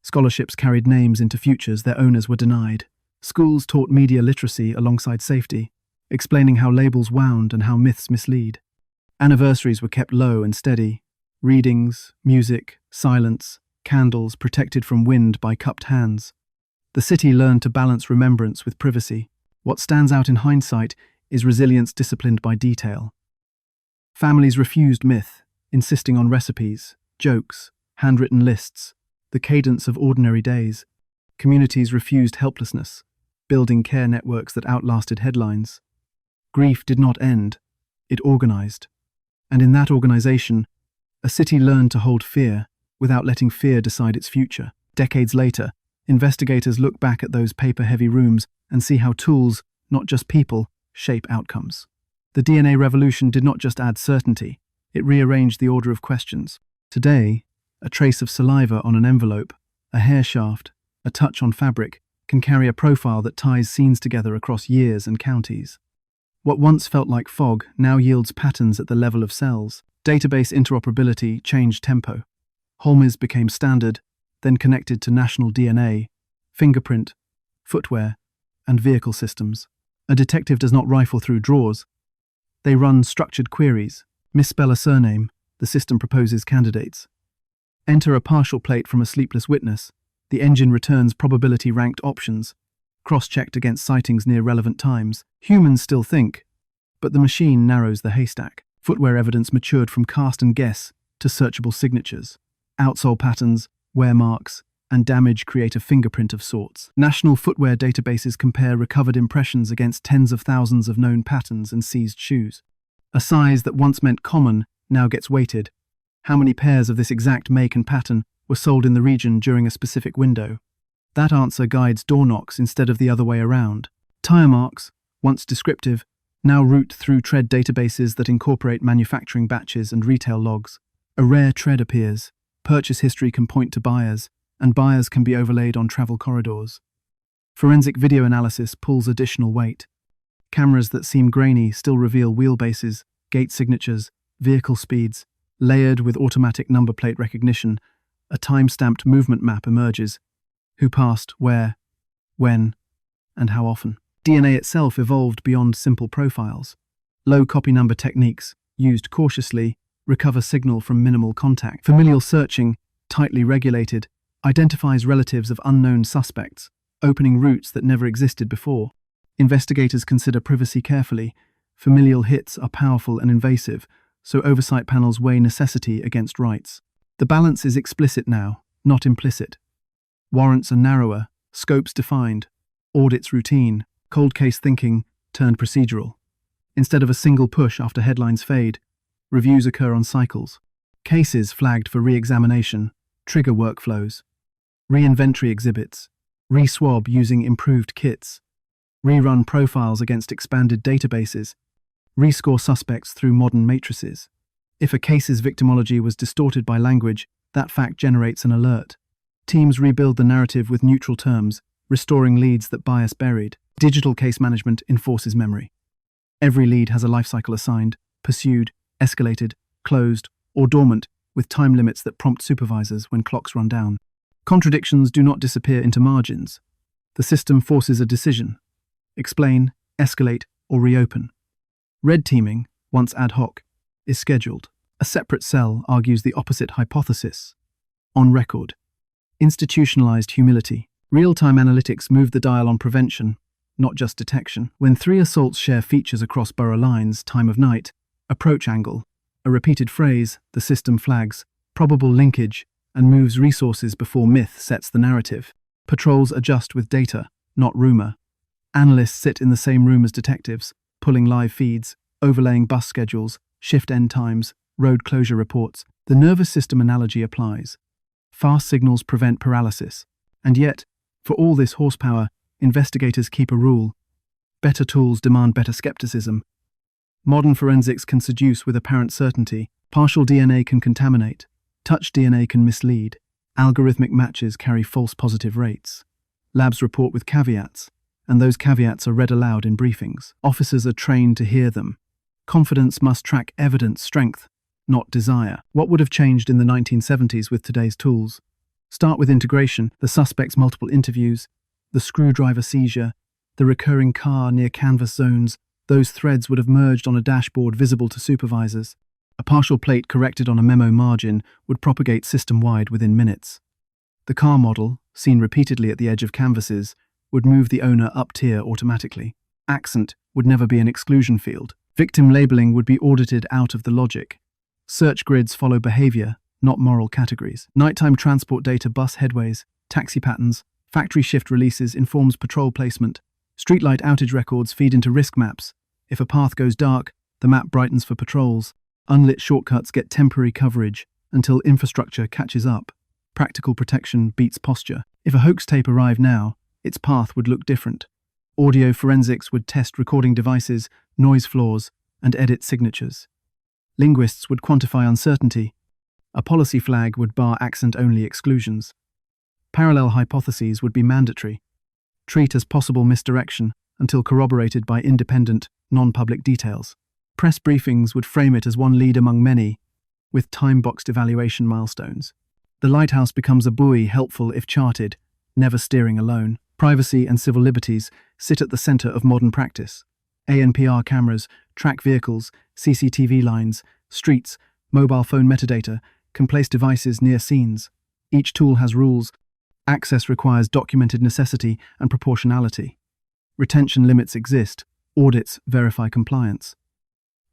A: Scholarships carried names into futures their owners were denied. Schools taught media literacy alongside safety, explaining how labels wound and how myths mislead. Anniversaries were kept low and steady. Readings, music, silence, candles protected from wind by cupped hands. The city learned to balance remembrance with privacy. What stands out in hindsight is resilience disciplined by detail. Families refused myth, insisting on recipes, jokes, handwritten lists, the cadence of ordinary days. Communities refused helplessness, building care networks that outlasted headlines. Grief did not end, it organized. And in that organization, a city learned to hold fear without letting fear decide its future. Decades later, investigators look back at those paper-heavy rooms and see how tools, not just people, shape outcomes. The DNA revolution did not just add certainty, it rearranged the order of questions. Today, a trace of saliva on an envelope, a hair shaft, a touch on fabric, can carry a profile that ties scenes together across years and counties. What once felt like fog now yields patterns at the level of cells. Database interoperability changed tempo. Holmes became standard, then connected to national DNA, fingerprint, footwear, and vehicle systems. A detective does not rifle through drawers. They run structured queries. Misspell a surname, the system proposes candidates. Enter a partial plate from a sleepless witness. The engine returns probability-ranked options, cross-checked against sightings near relevant times. Humans still think, but the machine narrows the haystack. Footwear evidence matured from cast and guess to searchable signatures. Outsole patterns, wear marks, and damage create a fingerprint of sorts. National footwear databases compare recovered impressions against tens of thousands of known patterns and seized shoes. A size that once meant common now gets weighted. How many pairs of this exact make and pattern were sold in the region during a specific window? That answer guides door knocks instead of the other way around. Tire marks, once descriptive, now route through tread databases that incorporate manufacturing batches and retail logs. A rare tread appears, purchase history can point to buyers, and buyers can be overlaid on travel corridors. Forensic video analysis pulls additional weight. Cameras that seem grainy still reveal wheelbases, gate signatures, vehicle speeds. Layered with automatic number plate recognition, a time-stamped movement map emerges. Who passed, where, when, and how often. DNA itself evolved beyond simple profiles. Low copy number techniques, used cautiously, recover signal from minimal contact. Familial searching, tightly regulated, identifies relatives of unknown suspects, opening routes that never existed before. Investigators consider privacy carefully. Familial hits are powerful and invasive, so oversight panels weigh necessity against rights. The balance is explicit now, not implicit. Warrants are narrower, scopes defined, audits routine, cold case thinking turned procedural. Instead of a single push after headlines fade, reviews occur on cycles. Cases flagged for re-examination, trigger workflows, re-inventory exhibits, re-swab using improved kits, rerun profiles against expanded databases, rescore suspects through modern matrices. If a case's victimology was distorted by language, that fact generates an alert. Teams rebuild the narrative with neutral terms, restoring leads that bias buried. Digital case management enforces memory. Every lead has a lifecycle assigned, pursued, escalated, closed, or dormant, with time limits that prompt supervisors when clocks run down. Contradictions do not disappear into margins. The system forces a decision: explain, escalate, or reopen. Red teaming, once ad hoc, is scheduled. A separate cell argues the opposite hypothesis. On record. Institutionalized humility. Real-time analytics move the dial on prevention, not just detection. When 3 assaults share features across borough lines, time of night, approach angle, a repeated phrase, the system flags probable linkage and moves resources before myth sets the narrative. Patrols adjust with data, not rumor. Analysts sit in the same room as detectives, pulling live feeds, overlaying bus schedules, shift end times, road closure reports. The nervous system analogy applies. Fast signals prevent paralysis. And yet, for all this horsepower, investigators keep a rule. Better tools demand better skepticism. Modern forensics can seduce with apparent certainty. Partial DNA can contaminate. Touch DNA can mislead. Algorithmic matches carry false positive rates. Labs report with caveats, and those caveats are read aloud in briefings. Officers are trained to hear them. Confidence must track evidence strength, not desire. What would have changed in the 1970s with today's tools? Start with integration, the suspect's multiple interviews, the screwdriver seizure, the recurring car near canvas zones. Those threads would have merged on a dashboard visible to supervisors. A partial plate corrected on a memo margin would propagate system-wide within minutes. The car model, seen repeatedly at the edge of canvases, would move the owner up tier automatically. Accent would never be an exclusion field. Victim labeling would be audited out of the logic. Search grids follow behavior, not moral categories. Nighttime transport data, bus headways, taxi patterns, factory shift releases informs patrol placement. Streetlight outage records feed into risk maps. If a path goes dark, the map brightens for patrols. Unlit shortcuts get temporary coverage until infrastructure catches up. Practical protection beats posture. If a hoax tape arrived now, its path would look different. Audio forensics would test recording devices, noise floors, and edit signatures. Linguists would quantify uncertainty. A policy flag would bar accent-only exclusions. Parallel hypotheses would be mandatory. Treat as possible misdirection until corroborated by independent, non-public details. Press briefings would frame it as one lead among many, with time-boxed evaluation milestones. The lighthouse becomes a buoy, helpful if charted, never steering alone. Privacy and civil liberties sit at the center of modern practice. ANPR cameras track vehicles, CCTV lines, streets, mobile phone metadata, can place devices near scenes. Each tool has rules. Access requires documented necessity and proportionality. Retention limits exist. Audits verify compliance.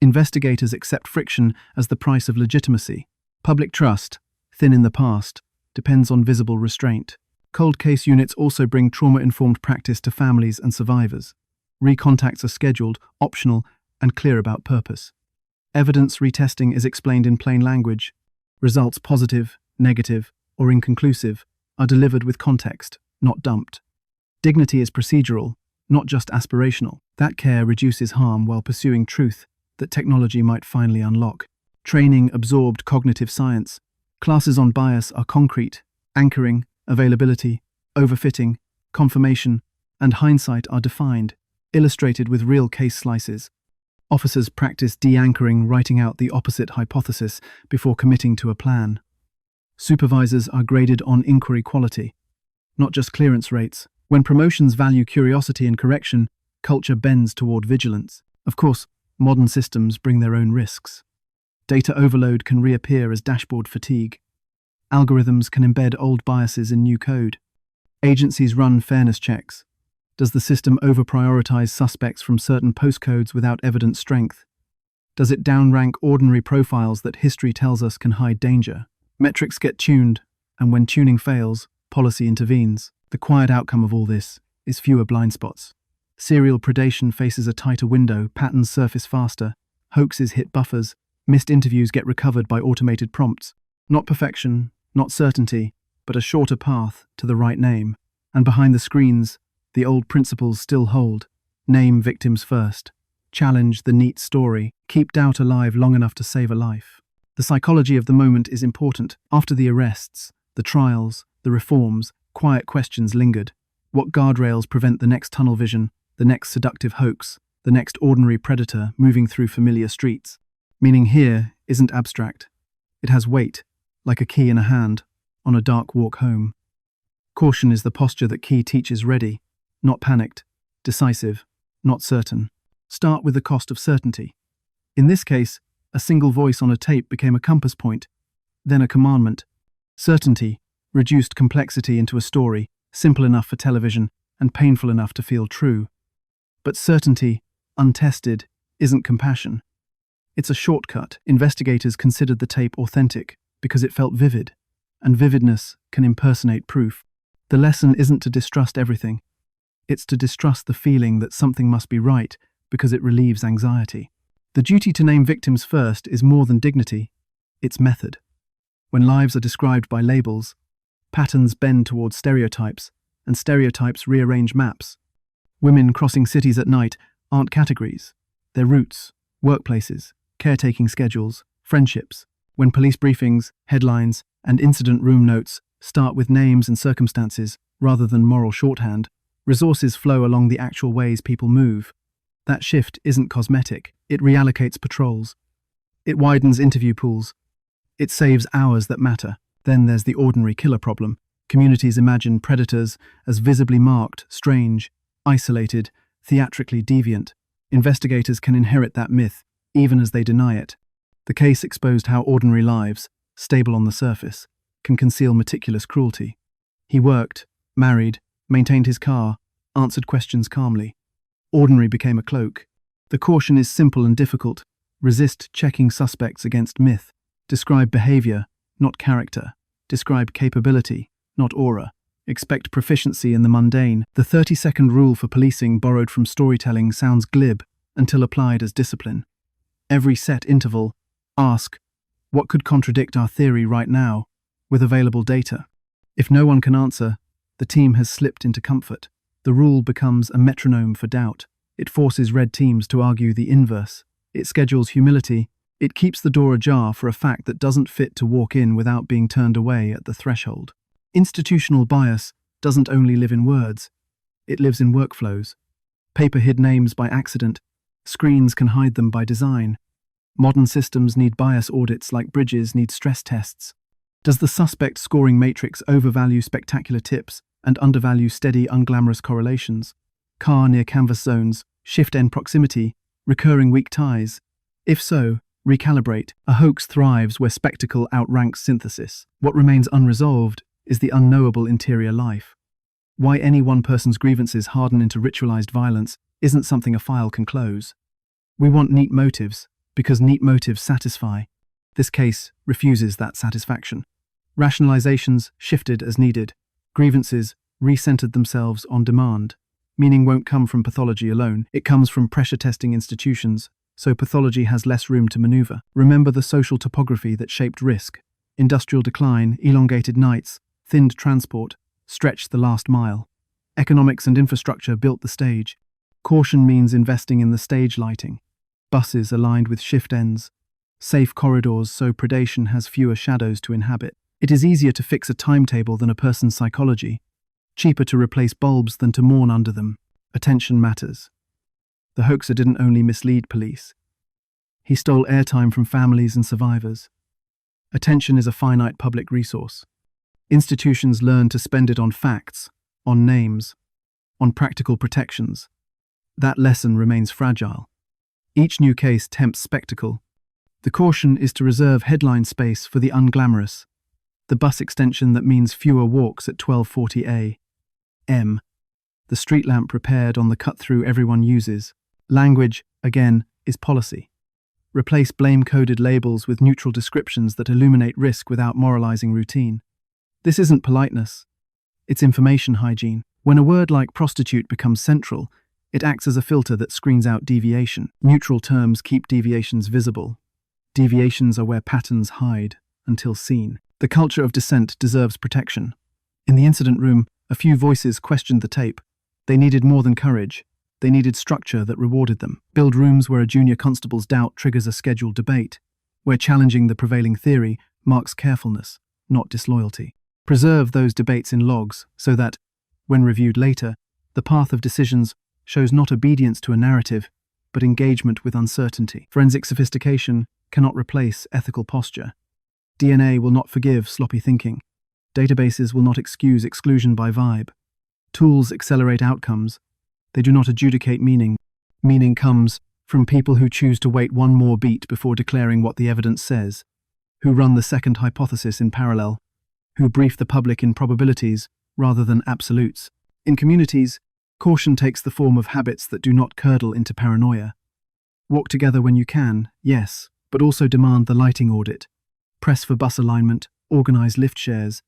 A: Investigators accept friction as the price of legitimacy. Public trust, thin in the past, depends on visible restraint. Cold case units also bring trauma-informed practice to families and survivors. Recontacts are scheduled, optional, and clear about purpose. Evidence retesting is explained in plain language. Results positive, negative, or inconclusive are delivered with context, not dumped. Dignity is procedural, not just aspirational. That care reduces harm while pursuing truth that technology might finally unlock. Training absorbed cognitive science. Classes on bias are concrete. Anchoring, availability, overfitting, confirmation, and hindsight are defined, illustrated with real case slices. Officers practice de-anchoring, writing out the opposite hypothesis before committing to a plan. Supervisors are graded on inquiry quality, not just clearance rates. When promotions value curiosity and correction, culture bends toward vigilance. Of course, modern systems bring their own risks. Data overload can reappear as dashboard fatigue. Algorithms can embed old biases in new code. Agencies run fairness checks. Does the system over-prioritize suspects from certain postcodes without evident strength? Does it downrank ordinary profiles that history tells us can hide danger? Metrics get tuned, and when tuning fails, policy intervenes. The quiet outcome of all this is fewer blind spots. Serial predation faces a tighter window, patterns surface faster, hoaxes hit buffers, missed interviews get recovered by automated prompts. Not perfection, not certainty, but a shorter path to the right name. And behind the screens, the old principles still hold. Name victims first. Challenge the neat story. Keep doubt alive long enough to save a life. The psychology of the moment is important. After the arrests, the trials, the reforms, quiet questions lingered. What guardrails prevent the next tunnel vision, the next seductive hoax, the next ordinary predator moving through familiar streets? Meaning here isn't abstract. It has weight, like a key in a hand, on a dark walk home. Caution is the posture that Key teaches ready, not panicked, decisive, not certain. Start with the cost of certainty. In this case, a single voice on a tape became a compass point, then a commandment. Certainty reduced complexity into a story, simple enough for television and painful enough to feel true. But certainty, untested, isn't compassion. It's a shortcut. Investigators considered the tape authentic because it felt vivid, and vividness can impersonate proof. The lesson isn't to distrust everything. It's to distrust the feeling that something must be right because it relieves anxiety. The duty to name victims first is more than dignity, it's method. When lives are described by labels, patterns bend towards stereotypes, and stereotypes rearrange maps. Women crossing cities at night aren't categories. They're routes, workplaces, caretaking schedules, friendships. When police briefings, headlines, and incident room notes start with names and circumstances rather than moral shorthand, resources flow along the actual ways people move. That shift isn't cosmetic. It reallocates patrols. It widens interview pools. It saves hours that matter. Then there's the ordinary killer problem. Communities imagine predators as visibly marked, strange, isolated, theatrically deviant. Investigators can inherit that myth, even as they deny it. The case exposed how ordinary lives, stable on the surface, can conceal meticulous cruelty. He worked, married, maintained his car, answered questions calmly. Ordinary became a cloak. The caution is simple and difficult. Resist checking suspects against myth. Describe behavior, not character. Describe capability, not aura. Expect proficiency in the mundane. The 30-second rule for policing borrowed from storytelling sounds glib until applied as discipline. Every set interval, ask, what could contradict our theory right now, with available data? If no one can answer, the team has slipped into comfort. The rule becomes a metronome for doubt. It forces red teams to argue the inverse. It schedules humility. It keeps the door ajar for a fact that doesn't fit to walk in without being turned away at the threshold. Institutional bias doesn't only live in words. It lives in workflows. Paper hid names by accident. Screens can hide them by design. Modern systems need bias audits like bridges need stress tests. Does the suspect scoring matrix overvalue spectacular tips and undervalue steady, unglamorous correlations? Car near canvas zones, shift end proximity, recurring weak ties? If so, recalibrate. A hoax thrives where spectacle outranks synthesis. What remains unresolved is the unknowable interior life. Why any one person's grievances harden into ritualized violence isn't something a file can close. We want neat motives, because neat motives satisfy. This case refuses that satisfaction. Rationalizations shifted as needed. Grievances recentered themselves on demand. Meaning won't come from pathology alone. It comes from pressure testing institutions, so pathology has less room to maneuver. Remember the social topography that shaped risk. Industrial decline, elongated nights, thinned transport, stretched the last mile. Economics and infrastructure built the stage. Caution means investing in the stage lighting. Buses aligned with shift ends. Safe corridors so predation has fewer shadows to inhabit. It is easier to fix a timetable than a person's psychology. Cheaper to replace bulbs than to mourn under them. Attention matters. The hoaxer didn't only mislead police. He stole airtime from families and survivors. Attention is a finite public resource. Institutions learn to spend it on facts, on names, on practical protections. That lesson remains fragile. Each new case tempts spectacle. The caution is to reserve headline space for the unglamorous. The bus extension that means fewer walks at 12:40 a.m. the street lamp repaired on the cut-through everyone uses. Language, again, is policy. Replace blame-coded labels with neutral descriptions that illuminate risk without moralizing routine. This isn't politeness. It's information hygiene. When a word like prostitute becomes central, it acts as a filter that screens out deviation. Neutral terms keep deviations visible. Deviations are where patterns hide until seen. The culture of dissent deserves protection. In the incident room, a few voices questioned the tape. They needed more than courage. They needed structure that rewarded them. Build rooms where a junior constable's doubt triggers a scheduled debate, where challenging the prevailing theory marks carefulness, not disloyalty. Preserve those debates in logs so that, when reviewed later, the path of decisions shows not obedience to a narrative, but engagement with uncertainty. Forensic sophistication cannot replace ethical posture. DNA will not forgive sloppy thinking. Databases will not excuse exclusion by vibe. Tools accelerate outcomes. They do not adjudicate meaning. Meaning comes from people who choose to wait one more beat before declaring what the evidence says, who run the second hypothesis in parallel, who brief the public in probabilities rather than absolutes. In communities, caution takes the form of habits that do not curdle into paranoia. Walk together when you can, yes, but also demand the lighting audit. Press for bus alignment, organize lift shares,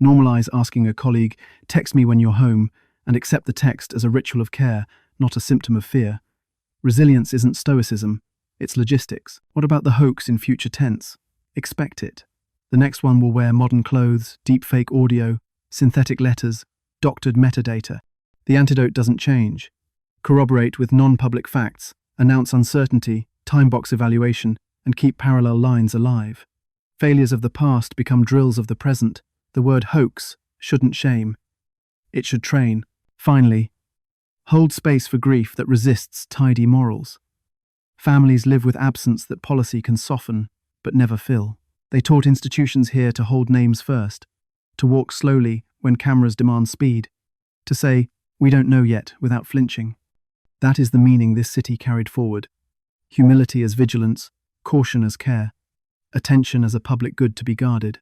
A: normalize asking a colleague, text me when you're home, and accept the text as a ritual of care, not a symptom of fear. Resilience isn't stoicism, it's logistics. What about the hoax in future tense? Expect it. The next one will wear modern clothes, deepfake audio, synthetic letters, doctored metadata. The antidote doesn't change. Corroborate with non-public facts, announce uncertainty, time-box evaluation, and keep parallel lines alive. Failures of the past become drills of the present. The word hoax shouldn't shame. It should train. Finally, hold space for grief that resists tidy morals. Families live with absence that policy can soften, but never fill. They taught institutions here to hold names first, to walk slowly when cameras demand speed, to say, "We don't know yet," without flinching. That is the meaning this city carried forward. Humility as vigilance, caution as care, attention as a public good to be guarded.